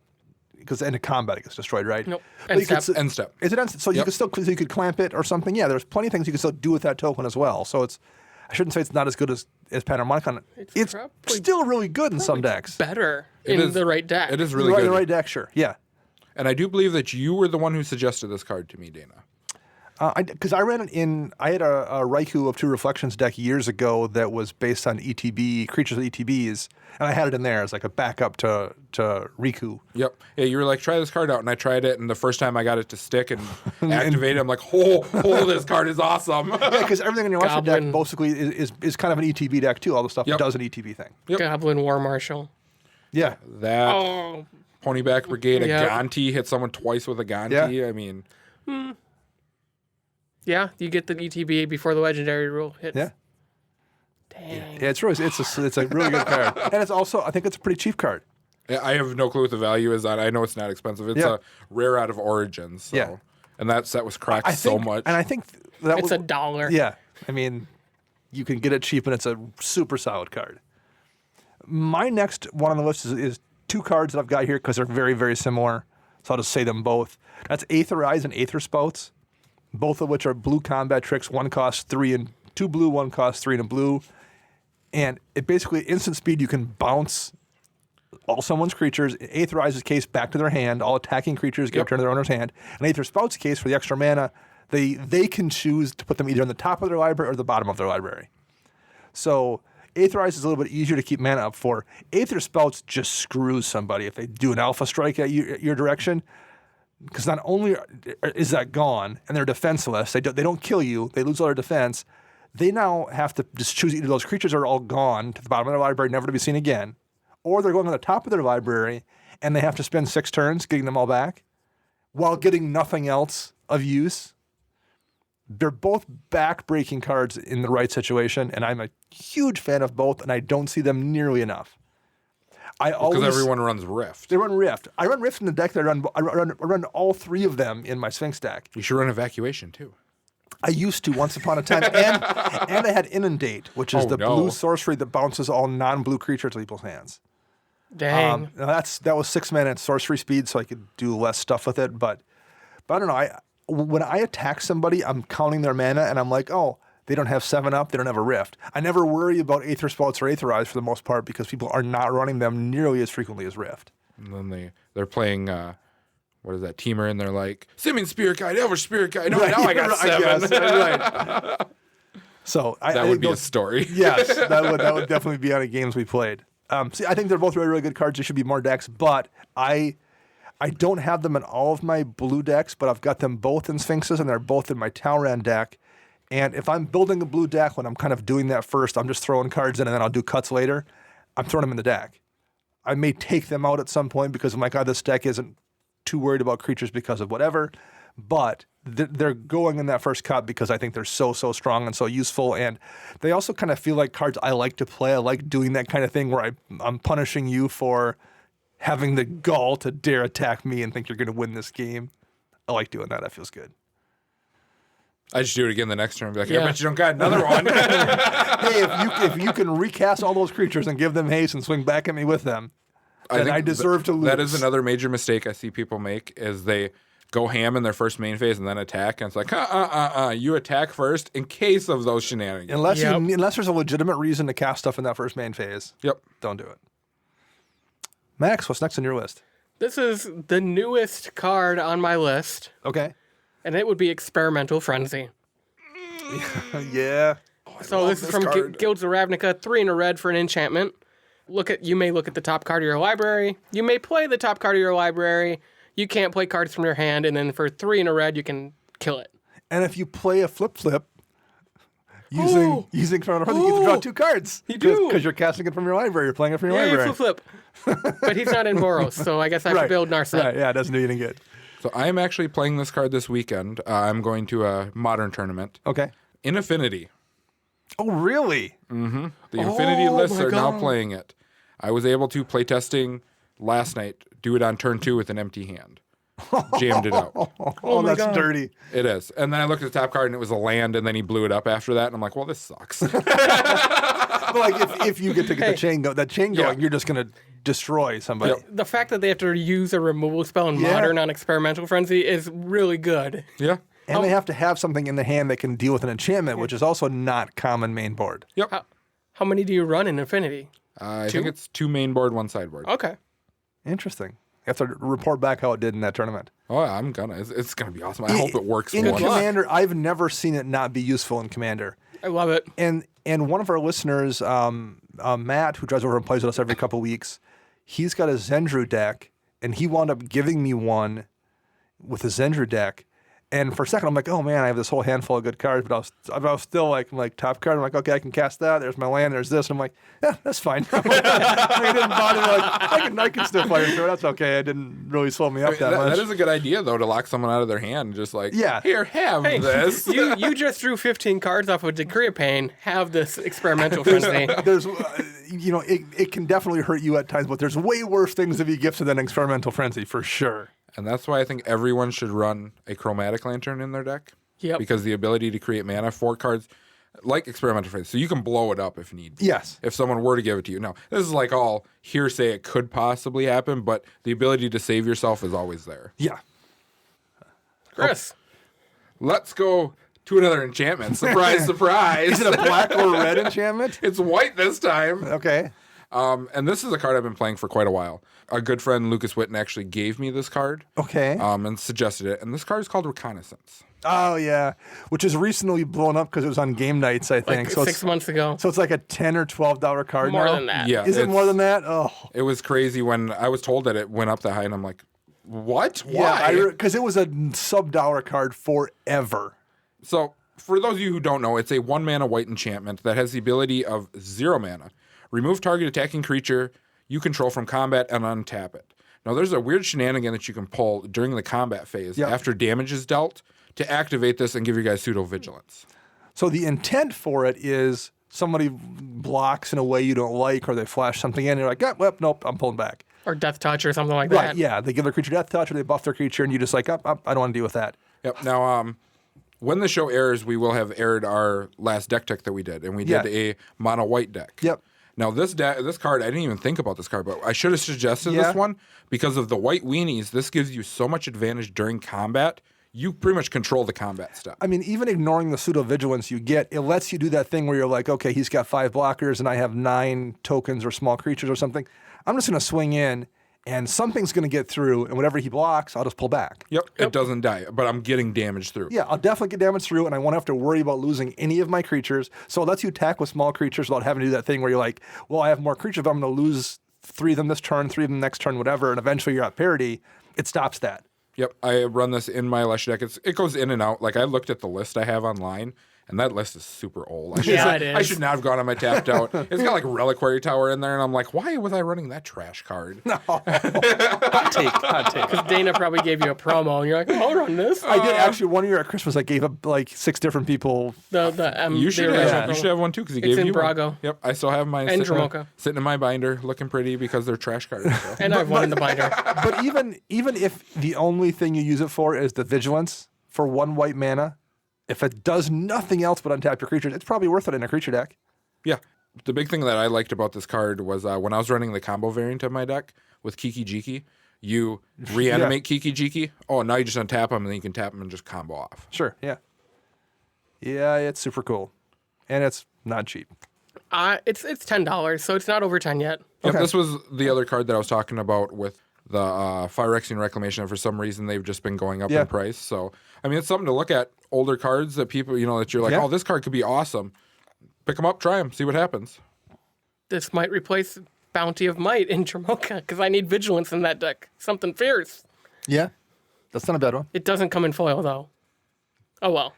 because the end of combat it gets destroyed, right? Nope. But you could End step. Is it end step? So you could clamp it or something. Yeah, there's plenty of things you can still do with that token as well. So I shouldn't say it's not as good as Panharmonicon. It's probably still really good in some decks. Better in is- the right deck. It is really Right, good. the right deck, sure. Yeah. And I do believe that you were the one who suggested this card to me, Dana. Because I ran it in, I had a Raikou of Two Reflections deck years ago that was based on ETB, creatures with ETBs, and I had it in there as a backup to Riku. Yep. Yeah, you were like, try this card out, and I tried it, and the first time I got it to stick and activate it, I'm like, oh, this card is awesome. Yeah, because everything in your Monster deck Goblin. basically is kind of an ETB deck too. All the stuff Yep. does an ETB thing. Yep. Goblin War Marshal. Yeah. That Oh, Ponyback Brigade, a Yep. Gonti, hit someone twice with a Gonti. Yeah. I mean, Yeah, you get the ETB before the legendary rule hits. Yeah. Dang. Yeah, it's a really good card. And it's also, I think it's a pretty cheap card. I have no clue what the value is on it. I know it's not expensive. It's Yeah. a rare out of Origins. So. Yeah. And that set was cracked I think, so much. And I think that It's was, $1. yeah. I mean, you can get it cheap and it's a super solid card. My next one on the list is two cards that I've got here because they're very, very similar. So I'll just say them both. That's Aether Eyes and Aether Spouts, both of which are blue combat tricks. One costs 3 and 2 blue, one costs 3 and a blue. And it basically, instant speed, you can bounce all someone's creatures. In Aether Eyes' case, back to their hand. All attacking creatures get returned to their owner's hand. In Aether Spouts' case, for the extra mana, they can choose to put them either on the top of their library or the bottom of their library. So Aether Eyes is a little bit easier to keep mana up for. Aether Spouts just screws somebody if they do an alpha strike at your direction. Because not only is that gone and they're defenseless, they don't kill you, they lose all their defense, they now have to just choose either those creatures are all gone to the bottom of their library, never to be seen again, or they're going on the top of their library and they have to spend 6 turns getting them all back while getting nothing else of use. They're both back-breaking cards in the right situation, and I'm a huge fan of both, and I don't see them nearly enough. Because everyone runs Rift. They run Rift. I run Rift in the deck that I run all 3 of them in my Sphinx deck. You should run Evacuation, too. I used to once upon a time, and I had Inundate, which is blue sorcery that bounces all non-blue creatures to people's hands. Dang. Now that was 6 mana at sorcery speed, so I could do less stuff with it. But I don't know. When I attack somebody, I'm counting their mana, and I'm like, oh, they don't have 7-up, they don't have a Rift. I never worry about Aether Spouts or Aether Eyes for the most part because people are not running them nearly as frequently as Rift. And then they're playing, what is that, Teamer, and they're like, Simmons Spirit Guide, Elvish Spirit Guide. No, now I got 7. Right. So that would be a story. Yes, that would definitely be on the games we played. See, I think they're both really, really good cards. There should be more decks, but I don't have them in all of my blue decks, but I've got them both in Sphinxes, and they're both in my Talran deck. And if I'm building a blue deck, when I'm kind of doing that first, I'm just throwing cards in, and then I'll do cuts later. I'm throwing them in the deck. I may take them out at some point because, oh my God, this deck isn't too worried about creatures because of whatever. But they're going in that first cut because I think they're so strong and so useful. And they also kind of feel like cards I like to play. I like doing that kind of thing where I'm punishing you for having the gall to dare attack me and think you're going to win this game. I like doing that. That feels good. I just do it again the next turn and be like, Yeah. I bet you don't got another one. Hey, if you can recast all those creatures and give them haste and swing back at me with them, then I deserve to lose. That is another major mistake I see people make is they go ham in their first main phase and then attack. And it's like, you attack first in case of those shenanigans. Unless there's a legitimate reason to cast stuff in that first main phase. Yep. Don't do it. Max, what's next on your list? This is the newest card on my list, Okay. and it would be Experimental Frenzy. Yeah. So this is from Guilds of Ravnica, 3 in a red for an enchantment. You may look at the top card of your library. You may play the top card of your library. You can't play cards from your hand, and then for 3 in a red, you can kill it. And if you play a flip using Experimental Frenzy, you get to draw 2 cards. You do. Because you're casting it from your library. You're playing it from your library. Flip. But he's not in Boros, so I guess I have to build Narset. Right, yeah, it doesn't do anything good. So I am actually playing this card this weekend. I'm going to a modern tournament. Okay. In Affinity. Oh, really? The Infinity lists my are now God. playing it. I was able to play testing last night, do it on turn 2 with an empty hand. Jammed it out. Oh, my that's God. dirty. It is. And then I looked at the top card and it was a land, and then he blew it up after that. And I'm like, well, this sucks. But like if you get to get the chain going, Yeah. you're just going to destroy somebody. Yep. The fact that they have to use a removal spell in Yeah. Modern on Experimental Frenzy is really good. Yeah. And they have to have something in the hand that can deal with an enchantment, which is also not common main board. Yep. How many do you run in Infinity? I think it's 2 main board, 1 sideboard. Okay. Interesting. You have to report back how it did in that tournament. Oh, I'm gonna. It's gonna be awesome. I hope it works in for once. Commander. I've never seen it not be useful in Commander. I love it. And one of our listeners, Matt, who drives over and plays with us every couple weeks, he's got a Zendru deck, and he wound up giving me one with a Zendru deck, And for a second, I'm like, oh man, I have this whole handful of good cards, but I was still like, top card. I'm like, okay, I can cast that. There's my land. There's this. And I'm like, yeah, that's fine. I didn't bother. Like, I can still fire through it. That's okay. It didn't really slow me up that much. That is a good idea, though, to lock someone out of their hand. Just like, Yeah. here, have this. You just drew 15 cards off of Decree of Pain. Have this experimental frenzy. There's, it can definitely hurt you at times, but there's way worse things to be gifted than experimental frenzy for sure. And that's why I think everyone should run a chromatic lantern in their deck. Yep. Because the ability to create mana for cards like experimental frenzy, so you can blow it up if need be. Yes. If someone were to give it to you. Now, this is like all hearsay. It could possibly happen, but the ability to save yourself is always there. Yeah. Chris. Let's go to another enchantment. Surprise, surprise. Is it a black or red enchantment? It's white this time. Okay. And this is a card I've been playing for quite a while. A good friend, Lucas Witten, actually gave me this card. Okay. And suggested it. And this card is called Reconnaissance. Oh yeah, which is recently blown up because it was on game nights, I think. Like so 6 months ago. So it's like a $10 or $12 card More now? than that. Yeah. Is it more than that? Oh. It was crazy when I was told that it went up that high, and I'm like, what? Why? Yeah, because it was a sub-dollar card forever. So, for those of you who don't know, it's a 1 mana white enchantment that has the ability of 0 mana. Remove target attacking creature you control from combat and untap it. Now, there's a weird shenanigan that you can pull during the combat phase after damage is dealt to activate this and give you guys pseudo-vigilance. So the intent for it is somebody blocks in a way you don't like, or they flash something in, and you're like, oh, well, nope, I'm pulling back. Or Death Touch or something like Right, that. yeah. They give their creature death touch, or they buff their creature, and you just like, I don't want to deal with that. Yep. Now, when the show airs, we will have aired our last deck tech that we did, and we did a mono white deck. Yep. Now, this card, I didn't even think about this card, but I should have suggested this one because of the white weenies. This gives you so much advantage during combat. You pretty much control the combat step. I mean, even ignoring the pseudo-vigilance you get, it lets you do that thing where you're like, okay, he's got 5 blockers and I have 9 tokens or small creatures or something. I'm just going to swing in and something's going to get through, and whatever he blocks, I'll just pull back. Yep, it doesn't die, but I'm getting damage through. Yeah, I'll definitely get damage through, and I won't have to worry about losing any of my creatures. So it lets you attack with small creatures without having to do that thing where you're like, well, I have more creatures, but I'm going to lose 3 of them this turn, 3 of them next turn, whatever, and eventually you're at parity. It stops that. Yep, I run this in my Lush deck. It goes in and out. Like, I looked at the list I have online, and that list is super old. I should not have gone on my tapped out. It's got like Reliquary Tower in there, and I'm like, why was I running that trash card? No. Hot take. Because Dana probably gave you a promo, and you're like, I'll run this. I did actually. One year at Christmas, I gave up like 6 different people. You should have one too, because he gave you Brago. one. Yep, I still have mine And Dromoka. sitting in my binder, looking pretty because they're trash cards. So. And I have one in the binder. But even if the only thing you use it for is the vigilance for 1 white mana, if it does nothing else but untap your creatures, it's probably worth it in a creature deck. Yeah. The big thing that I liked about this card was when I was running the combo variant of my deck with Kiki Jiki, you reanimate Kiki Jiki. Oh, now you just untap them, and then you can tap them and just combo off. Sure, yeah. Yeah, it's super cool. And it's not cheap. It's $10, so it's not over 10 yet. Yep, this was the other card that I was talking about with the Phyrexian Reclamation. For some reason, they've just been going up in price. So, I mean, it's something to look at. Older cards that people, that you're like, oh, this card could be awesome. Pick them up, try them, see what happens. This might replace Bounty of Might in Dromoka, because I need Vigilance in that deck. Something fierce. Yeah, that's not a bad one. It doesn't come in foil, though. Oh, well.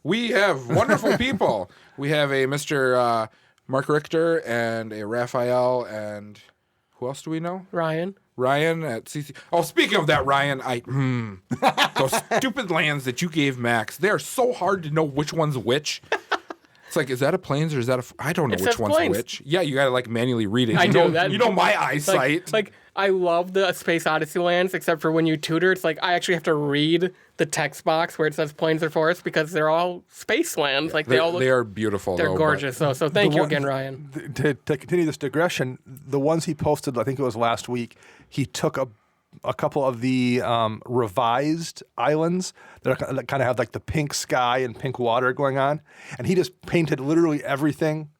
We have wonderful people. We have a Mr. Mark Richter and a Raphael, and who else do we know? Ryan at CC. Oh, speaking of that, Ryan, those stupid lands that you gave Max, they are so hard to know which one's which. It's like, is that a plains or is that a? I don't know which one's plains. Which. Yeah, you gotta like manually read it. I do that. You know my eyesight. Like I love the Space Odyssey lands, except for when you tutor, it's like I actually have to read the text box where it says plains or forests because they're all space lands. Like they are beautiful. They're gorgeous. So thank you again, Ryan. To continue this digression, the ones he posted, I think it was last week, he took a couple of the revised islands that kind of have like the pink sky and pink water going on, and he just painted literally everything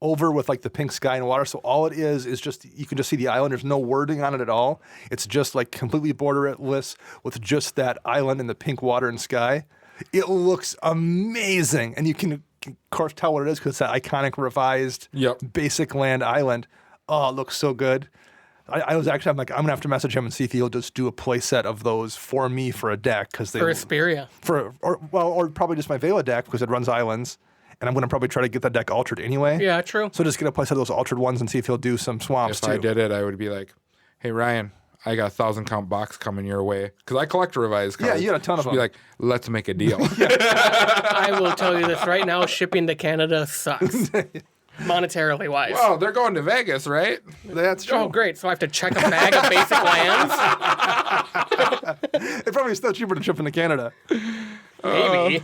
over with like the pink sky and water. So all it is just, you can just see the island. There's no wording on it at all. It's just like completely borderless with just that island and the pink water and sky. It looks amazing. And you can of course tell what it is because it's that iconic revised basic land island. Oh, it looks so good. I'm like, I'm gonna have to message him and see if he'll just do a play set of those for me for a deck because For Asperia. or probably just my Vela deck because it runs islands, and I'm gonna probably try to get that deck altered anyway. Yeah, true. So just get a play set of those altered ones and see if he'll do some swamps If too. I did it, I would be like, hey, Ryan, I got a 1,000-count box coming your way. Because I collect revised cards. Yeah, you got a ton of Just be them. like, let's make a deal. I will tell you this right now, shipping to Canada sucks. Monetarily wise. Oh, they're going to Vegas, right? That's true. Oh, great. So I have to check a bag of basic lands? It probably still cheaper to ship into Canada. Maybe.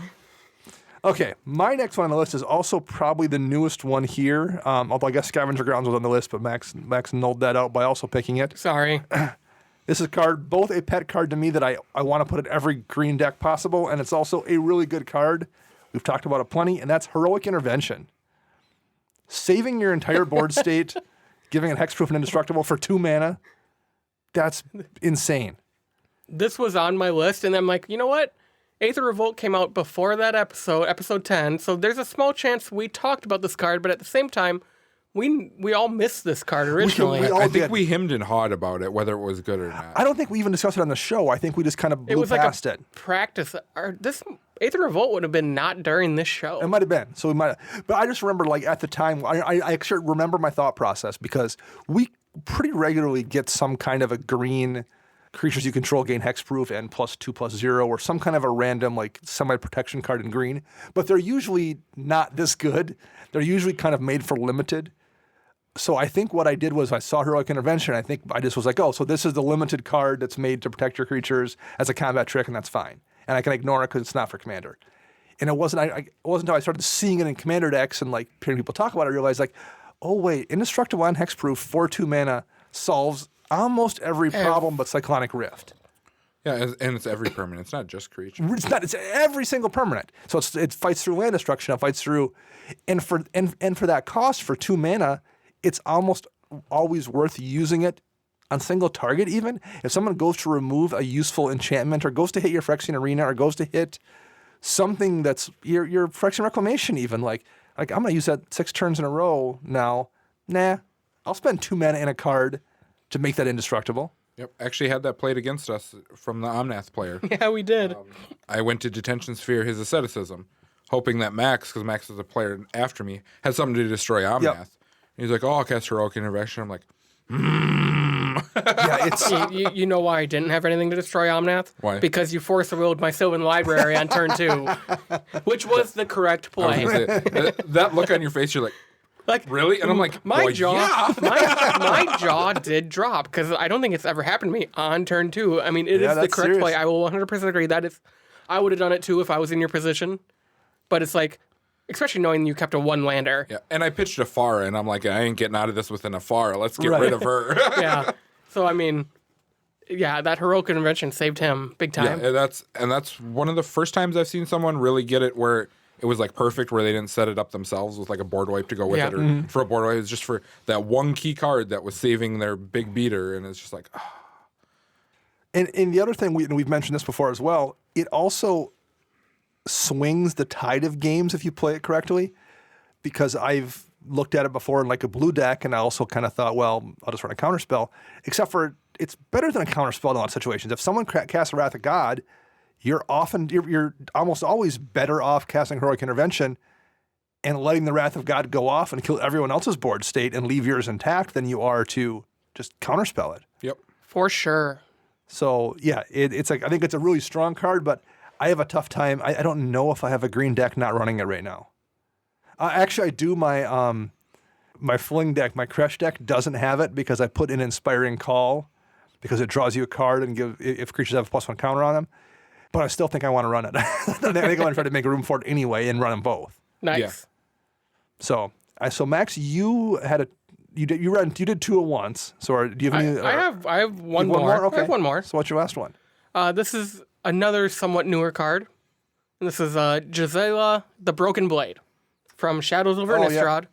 Okay, my next one on the list is also probably the newest one here. Although I guess Scavenger Grounds was on the list, but Max nulled that out by also picking it. Sorry. This is a card, both a pet card to me that I want to put in every green deck possible, and it's also a really good card. We've talked about it plenty, and that's Heroic Intervention. Saving your entire board state, giving it hexproof and indestructible for 2 mana, that's insane. This was on my list, and I'm like, you know what? Aether Revolt came out before that episode 10, so there's a small chance we talked about this card, but at the same time, we all missed this card originally. we all I think did. we hemmed and hawed about it, whether it was good or not. I don't think we even discussed it on the show. I think we just kind of blew It was past like a it. practice. This Aether Revolt would have been not during this show. It might have been. So we might have. But I just remember, like, at the time, I actually remember my thought process because we pretty regularly get some kind of a green creatures you control gain hexproof and +2/+0 or some kind of a random, like, semi-protection card in green. But they're usually not this good. They're usually kind of made for limited. So I think what I did was I saw Heroic Intervention. I think I just was like, oh, so this is the limited card that's made to protect your creatures as a combat trick, and that's fine. And I can ignore it because it's not for Commander. And it wasn't until I started seeing it in Commander decks and like hearing people talk about it, I realized like, oh wait, Indestructible and Hexproof for 2 mana solves almost every problem but Cyclonic Rift. Yeah, and it's every permanent. It's not just creature. It's every single permanent. So it fights through land destruction. It fights through, and for that cost for 2 mana, it's almost always worth using it on single target. Even if someone goes to remove a useful enchantment, or goes to hit your Phyrexian Arena, or goes to hit something that's your Phyrexian Reclamation, even like I'm gonna use that 6 turns in a row now. Nah, I'll spend 2 mana in a card to make that indestructible. Yep, actually had that played against us from the Omnath player. Yeah, we did. I went to Detention Sphere, his asceticism, hoping that Max, because Max was a player after me, had something to destroy Omnath. Yep. And he's like, oh, I'll cast Heroic Intervention. I'm like, Yeah, it's You know why I didn't have anything to destroy Omnath? Why? Because you force-willed my Sylvan Library on turn 2, which was the correct I was play. gonna say, that look on your face, you're like, Like, really? And I'm like, my well, jaw, yeah. my jaw did drop because I don't think it's ever happened to me on turn 2. I mean, it Yeah, is the that's correct serious. play. I will 100% agree. That is, I would have done it too if I was in your position. But it's like, especially knowing you kept a 1-lander. Yeah, and I pitched Afara, and I'm like, I ain't getting out of this with an Afara. Let's get Right. rid of her. Yeah. So I mean, yeah, that Heroic Intervention saved him big time. Yeah, and that's one of the first times I've seen someone really get it where it was like perfect, where they didn't set it up themselves with like a board wipe to go with Yeah. it, or for a board wipe. It was just for that one key card that was saving their big beater, and it's just like, oh. And the other thing, we've mentioned this before as well, it also swings the tide of games if you play it correctly, because I've looked at it before in like a blue deck, and I also kind of thought, well, I'll just run a counterspell, except for it's better than a counterspell in a lot of situations. If someone casts Wrath of God, you're almost always better off casting Heroic Intervention and letting the Wrath of God go off and kill everyone else's board state and leave yours intact than you are to just counterspell it. Yep. For sure. So yeah, it's like I think it's a really strong card, but I have a tough time. I don't know if I have a green deck not running it right now. Actually, I do. My Fling deck, my Crush deck doesn't have it because I put in Inspiring Call because it draws you a card and if creatures have a +1 counter on them. But I still think I want to run it. I think I want to try to make room for it anyway and run them both. Nice. Yeah. So Max, you did 2 at once. So do you have any? I have one one more. more? Okay. I have one more. So what's your last one? This is another somewhat newer card. And this is Gisela, the Broken Blade from Shadows over Oh, yeah. Innistrad.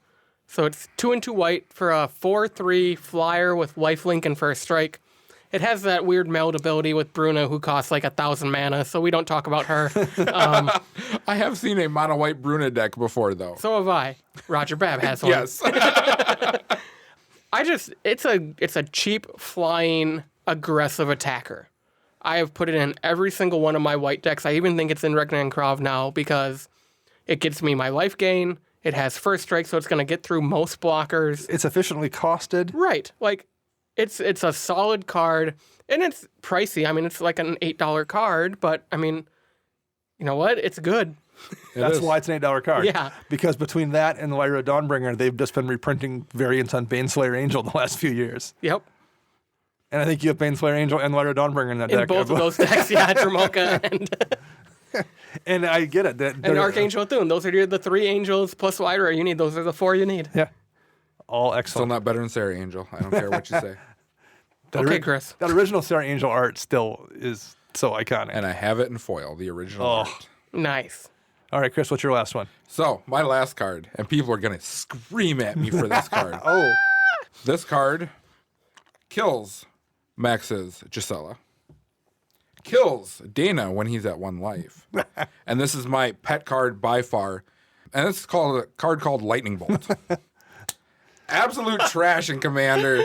So it's 2 and 2 white for a 4/3 flyer with lifelink and first strike. It has that weird meld ability with Bruna, who costs like 1,000 mana, so we don't talk about her. I have seen a mono white Bruna deck before, though. So have I. Roger Babb has one. Yes. It's a cheap flying aggressive attacker. I have put it in every single one of my white decks. I even think it's in Regnan Krav now because it gets me my life gain. It has first strike, so it's going to get through most blockers. It's efficiently costed. Right. Like, it's a solid card, and it's pricey. I mean, it's like an $8 card, but, I mean, you know what? It's good. That's why it's an $8 card. Yeah. Because between that and Lyra Dawnbringer, they've just been reprinting variants on Baneslayer Angel the last few years. Yep. And I think you have Baneslayer Angel and Lyra Dawnbringer in that In deck. both of those decks, yeah, Dramoka and... And I get it. And Archangel Thune. Those are the 3 angels plus Lyra you need. Those are the 4 you need. Yeah. All Still excellent. not better than Sarah Angel. I don't care what you say. Okay, Chris. That original Sarah Angel art still is so iconic. And I have it in foil, the original art. Nice. All right, Chris, what's your last one? So, my last card, and people are going to scream at me for this card. Oh. This card kills Max's Gisela. Kills Dana when he's at 1 life. And this is my pet card by far. And it's called a card called Lightning Bolt. Absolute trash in Commander,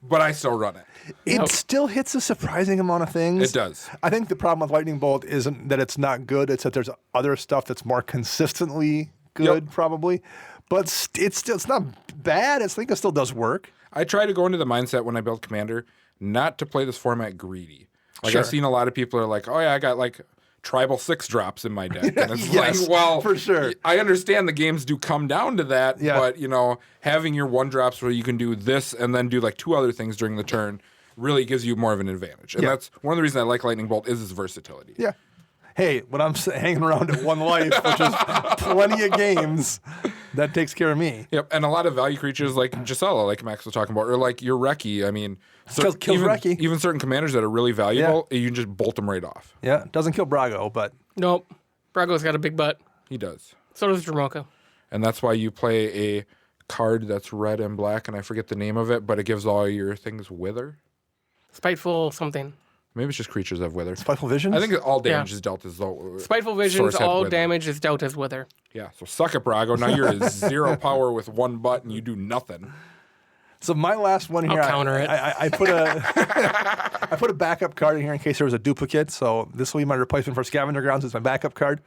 but I still run it. It still hits a surprising amount of things. It does. I think the problem with Lightning Bolt isn't that it's not good. It's that there's other stuff that's more consistently good, probably. But it's not bad. I think it still does work. I try to go into the mindset when I build Commander not to play this format greedy. Like Sure. I've seen a lot of people are like, oh yeah, I got like tribal 6 drops in my deck. And it's Yes, like, well, for sure. I understand the games do come down to that, but you know, having your 1 drops where you can do this and then do like 2 other things during the turn really gives you more of an advantage. And that's one of the reasons I like Lightning Bolt is its versatility. Yeah. Hey, when I'm hanging around at 1 life, which is plenty of games, that takes care of me. Yep, and a lot of value creatures like Gisela, like Max was talking about, or like your Reki. I mean, Kills Reki. even certain commanders that are really valuable, you can just bolt them right off. Yeah, doesn't kill Brago, but Nope. Brago's got a big butt. He does. So does Dramoka. And that's why you play a card that's red and black, and I forget the name of it, but it gives all your things wither. Spiteful something. Maybe it's just creatures that have wither. Spiteful Visions? I think all damage is dealt as though. Spiteful Visions, Source had all wither. damage is dealt as Wither. Yeah, so suck it, Brago. Now you're at 0 power with 1 butt, and you do nothing. So my last one here, I'll counter it. I put a I put a backup card in here in case there was a duplicate. So this will be my replacement for Scavenger Grounds. It's my backup card.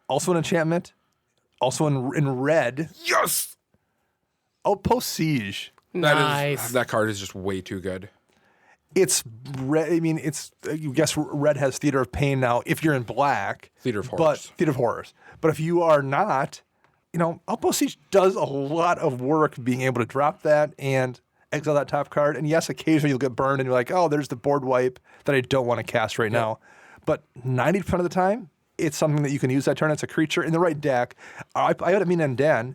Also an enchantment. Also in red. Yes! Outpost Siege. Nice. That card is just way too good. It's red. I mean, it's you guess red has Theater of Pain now. If you're in black, Theater of Horrors. But Theater of Horrors. But if you are not, you know, Outpost Siege does a lot of work being able to drop that and exile that top card. And yes, occasionally you'll get burned and you're like, oh, there's the board wipe that I don't want to cast right now. But 90% of the time, it's something that you can use that turn. It's a creature in the right deck. I had a mean and Den.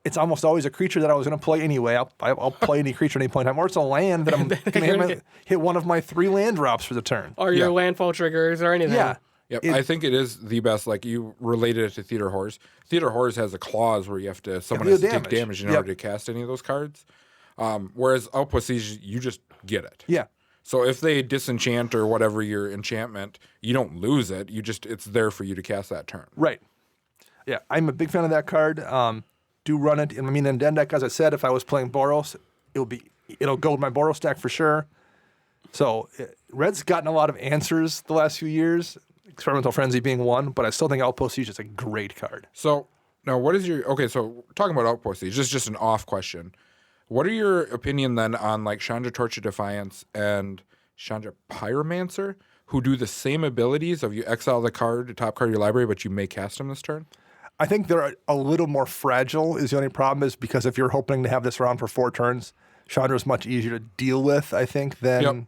It's almost always a creature that I was going to play anyway. I'll play any creature at any point in time. Or it's a land that I'm going to hit one of my 3 land drops for the turn. Or your landfall triggers or anything. Yeah. Yep, I think it is the best. Like you related it to Theater Horrors. Theater Horrors has a clause where you have to someone has to take damage in order to cast any of those cards. Whereas Outpost Siege, you just get it. Yeah. So if they disenchant or whatever your enchantment, you don't lose it. It's there for you to cast that turn. Right. Yeah, I'm a big fan of that card. Do run it in my mean and den deck. As I said, if I was playing Boros, it'll go with my Boros deck for sure. So red's gotten a lot of answers the last few years. Experimental Frenzy being one, but I still think Outpost Siege is a great card. So now, what is your so talking about Outpost Siege? This is just an off question. What are your opinion then on like Chandra Torch of Defiance and Chandra Pyromancer, who do the same abilities of you exile the top card of your library, but you may cast them this turn? I think they're a little more fragile is the only problem is because if you're hoping to have this around for 4 turns, Chandra is much easier to deal with, I think, than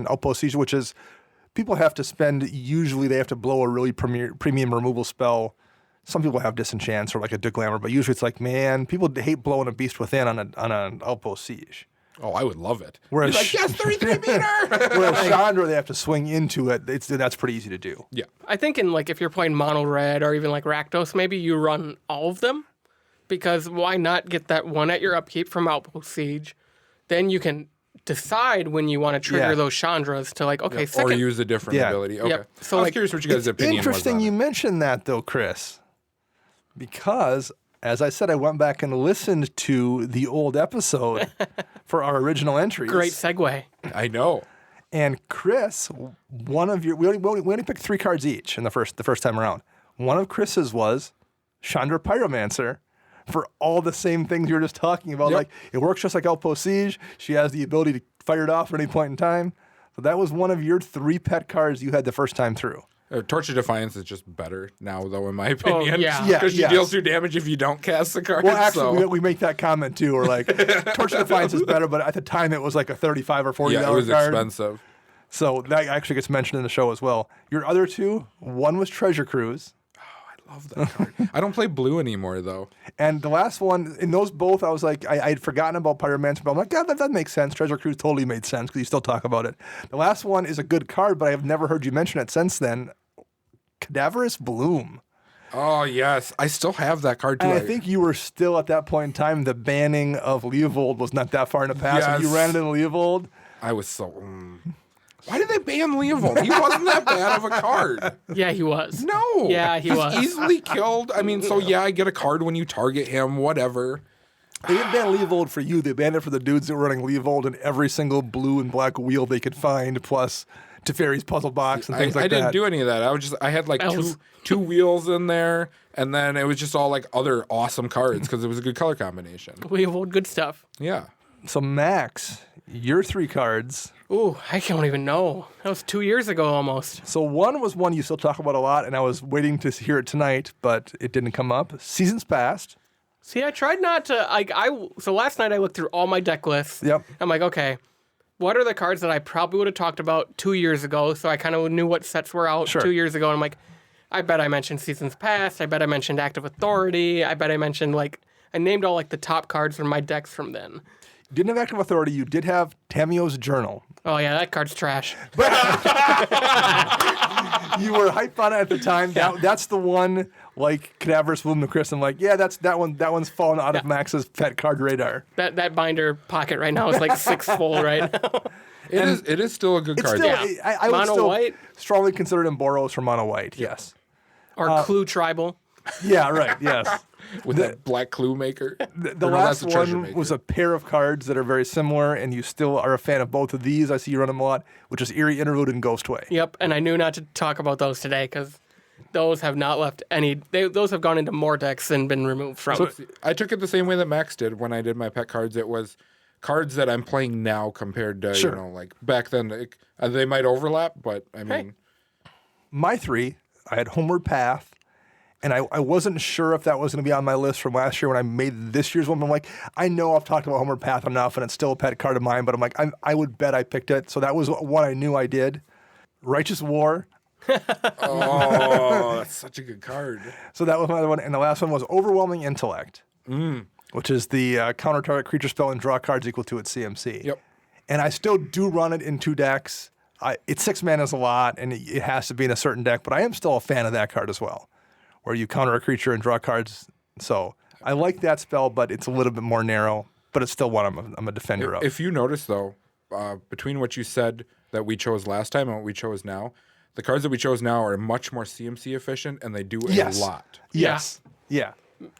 Outpost Siege, which is people have to spend, usually they have to blow a really premium removal spell. Some people have Disenchants or like a Deglamor, but usually it's like, man, people hate blowing a Beast Within on an Outpost Siege. Oh, I would love it. Whereas, like, yes, 33 meter! Whereas Chandra, they have to swing into it. That's pretty easy to do. Yeah. I think in like if you're playing mono red or even like Rakdos, maybe you run all of them because why not get that one at your upkeep from Outpost Siege? Then you can decide when you want to trigger those Chandras to like, okay, second. Or use a different ability. Okay. So I was like, curious what you guys' opinion was Interesting on you it. mentioned that though, Chris, because as I said, I went back and listened to the old episode for our original entries. Great segue. I know. And Chris, one of your we only picked 3 cards each in the first time around. One of Chris's was Chandra Pyromancer for all the same things you were just talking about. Yep. Like it works just like Outpost Siege. She has the ability to fire it off at any point in time. So that was one of your 3 pet cards you had the first time through. Torch of Defiance is just better now, though, in my opinion. yeah. Because she yes. deals 2 damage if you don't cast the card. Well, actually, so. we make that comment too. We're like, Torch of Defiance is better, but at the time it was like a $35 or $40 Yeah, it was card. expensive. So that actually gets mentioned in the show as well. Your other 2, one was Treasure Cruise. I love that card. I don't play blue anymore, though. And the last one, in those both, I was like, I had forgotten about Pyromancer, but I'm like, yeah, that makes sense. Treasure Cruise totally made sense because you still talk about it. The last one is a good card, but I have never heard you mention it since then. Cadaverous Bloom. Oh, yes. I still have that card, too. And I think you were still at that point in time, the banning of Leovold was not that far in the past. When you Yes. ran into Leovold. I was so... Why did they ban Leovold? He wasn't that bad of a card. Yeah, he was. No. Yeah, he was. He's easily killed. I mean, so yeah, I get a card when you target him, whatever. They didn't ban Leovold for you. They banned it for the dudes that were running Leovold in every single blue and black wheel they could find, plus Teferi's puzzle box and things like I that. didn't do any of that. I had like two wheels in there, and then it was just all like other awesome cards because it was a good color combination. We have good stuff. Yeah. So Max, your 3 cards. Ooh, I don't even know. That was 2 years ago almost. So one was one you still talk about a lot, and I was waiting to hear it tonight, but it didn't come up. Seasons Past. See, I tried not to. So last night I looked through all my deck lists. Yep. I'm like, okay, what are the cards that I probably would have talked about 2 years ago? So I kind of knew what sets were out Sure. 2 years ago. And I'm like, I bet I mentioned Seasons Past. I bet I mentioned Active Authority. I bet I mentioned I named all the top cards from my decks from then. Didn't have Active Authority. You did have Tamio's Journal. Oh yeah, that card's trash. You were hyped on it at the time. That's the one, like Cadaverous Bloom to Chris. I'm like, yeah, that one. That one's fallen out of Max's pet card radar. That binder pocket right now is like 6 full right now. It is still a good It's card. still, Yeah. I would Mono still white? strongly consider it in Boros for mono white. Yes. Or Clue Tribal. Yeah. Right. Yes. With that black clue maker. The Or no, last that's a treasure one maker. was a pair of cards that are very similar, and you still are a fan of both of these. I see you run them a lot, which is Eerie Interlude and Ghostway. Yep, and I knew not to talk about those today because those have not left any. Those have gone into more decks and been removed from. I took it the same way that Max did when I did my pet cards. It was cards that I'm playing now compared to, Sure. like back then. They might overlap, but I mean, My 3, I had Homeward Path, and I wasn't sure if that was going to be on my list from last year when I made this year's one. But I'm like, I know I've talked about Homeward Path enough, and it's still a pet card of mine, but I'm like, I would bet I picked it. So that was one I knew I did. Righteous War. oh, that's such a good card. So that was my other one. And the last one was Overwhelming Intellect, which is the counter target creature spell and draw cards equal to its CMC. Yep. And I still do run it in 2 decks. It's 6 mana is a lot, and it has to be in a certain deck, but I am still a fan of that card as well, where you counter a creature and draw cards. So I like that spell, but it's a little bit more narrow, but it's still one I'm a defender of. If you notice, though, between what you said that we chose last time and what we chose now, the cards that we chose now are much more CMC efficient, and they do a lot. Yes. Yeah.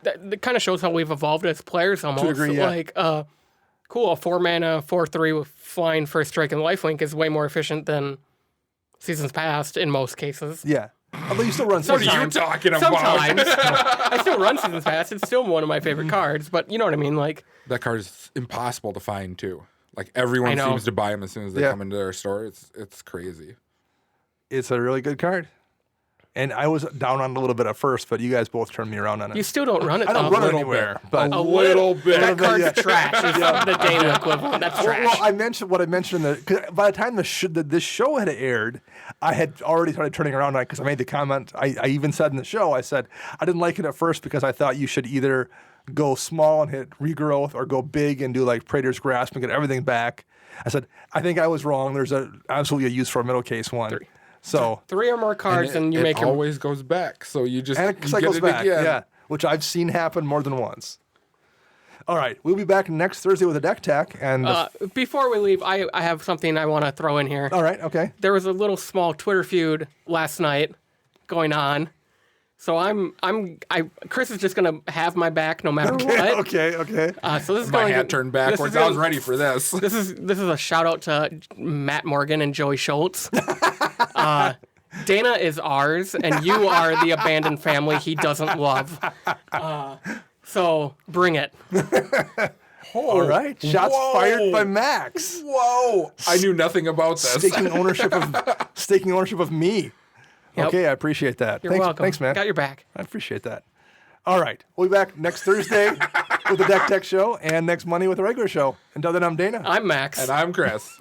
That kind of shows how we've evolved as players almost. To a degree, yeah. Cool, a 4 mana, 4/3 with flying, first strike, and lifelink is way more efficient than Seasons Past in most cases. Yeah. Although you still run What are you Sometimes. talking about? Sometimes. I still run Seasons Past. It's still one of my favorite cards, but you know what I mean? Like, That card is impossible to find, too. Like, everyone I know. seems to buy them as soon as they Yeah. come into their store. It's crazy. It's a really good card. And I was down on it a little bit at first, but you guys both turned me around on it. you still don't run it. I don't though. run it little anywhere, bit. but A little bit. That card's Yeah. trash. It's the Dana equivalent. That's trash. Well, I mentioned what I mentioned in the. 'Cause by the time this show had aired, I had already started turning around on it because I made the comment. I even said in the show, I said I didn't like it at first because I thought you should either go small and hit regrowth or go big and do like Praetor's Grasp and get everything back. I said I think I was wrong. There's absolutely a use for a middle case one. So 3 or more cards, and you it make your always goes back. So you just and it you cycles get it back, again. yeah, which I've seen happen more than once. All right, we'll be back next Thursday with a deck tech, and Before we leave, I have something I want to throw in here. all right, okay, There was a little small Twitter feud last night going on. So Chris is just gonna have my back no matter what. Okay. So this is My going hat turned backwards. I was ready for this. This is a shout out to Matt Morgan and Joey Schultz. Dana is ours, and you are the abandoned family he doesn't love. So bring it. All right. Shots fired by Max. Whoa! I knew nothing about this. Staking ownership of me. Yep. Okay, I appreciate that. You're welcome. Thanks, man. Got your back. I appreciate that. All right. We'll be back next Thursday with the Deck Tech Show and next Monday with the regular show. Until then, I'm Dana. I'm Max. And I'm Chris.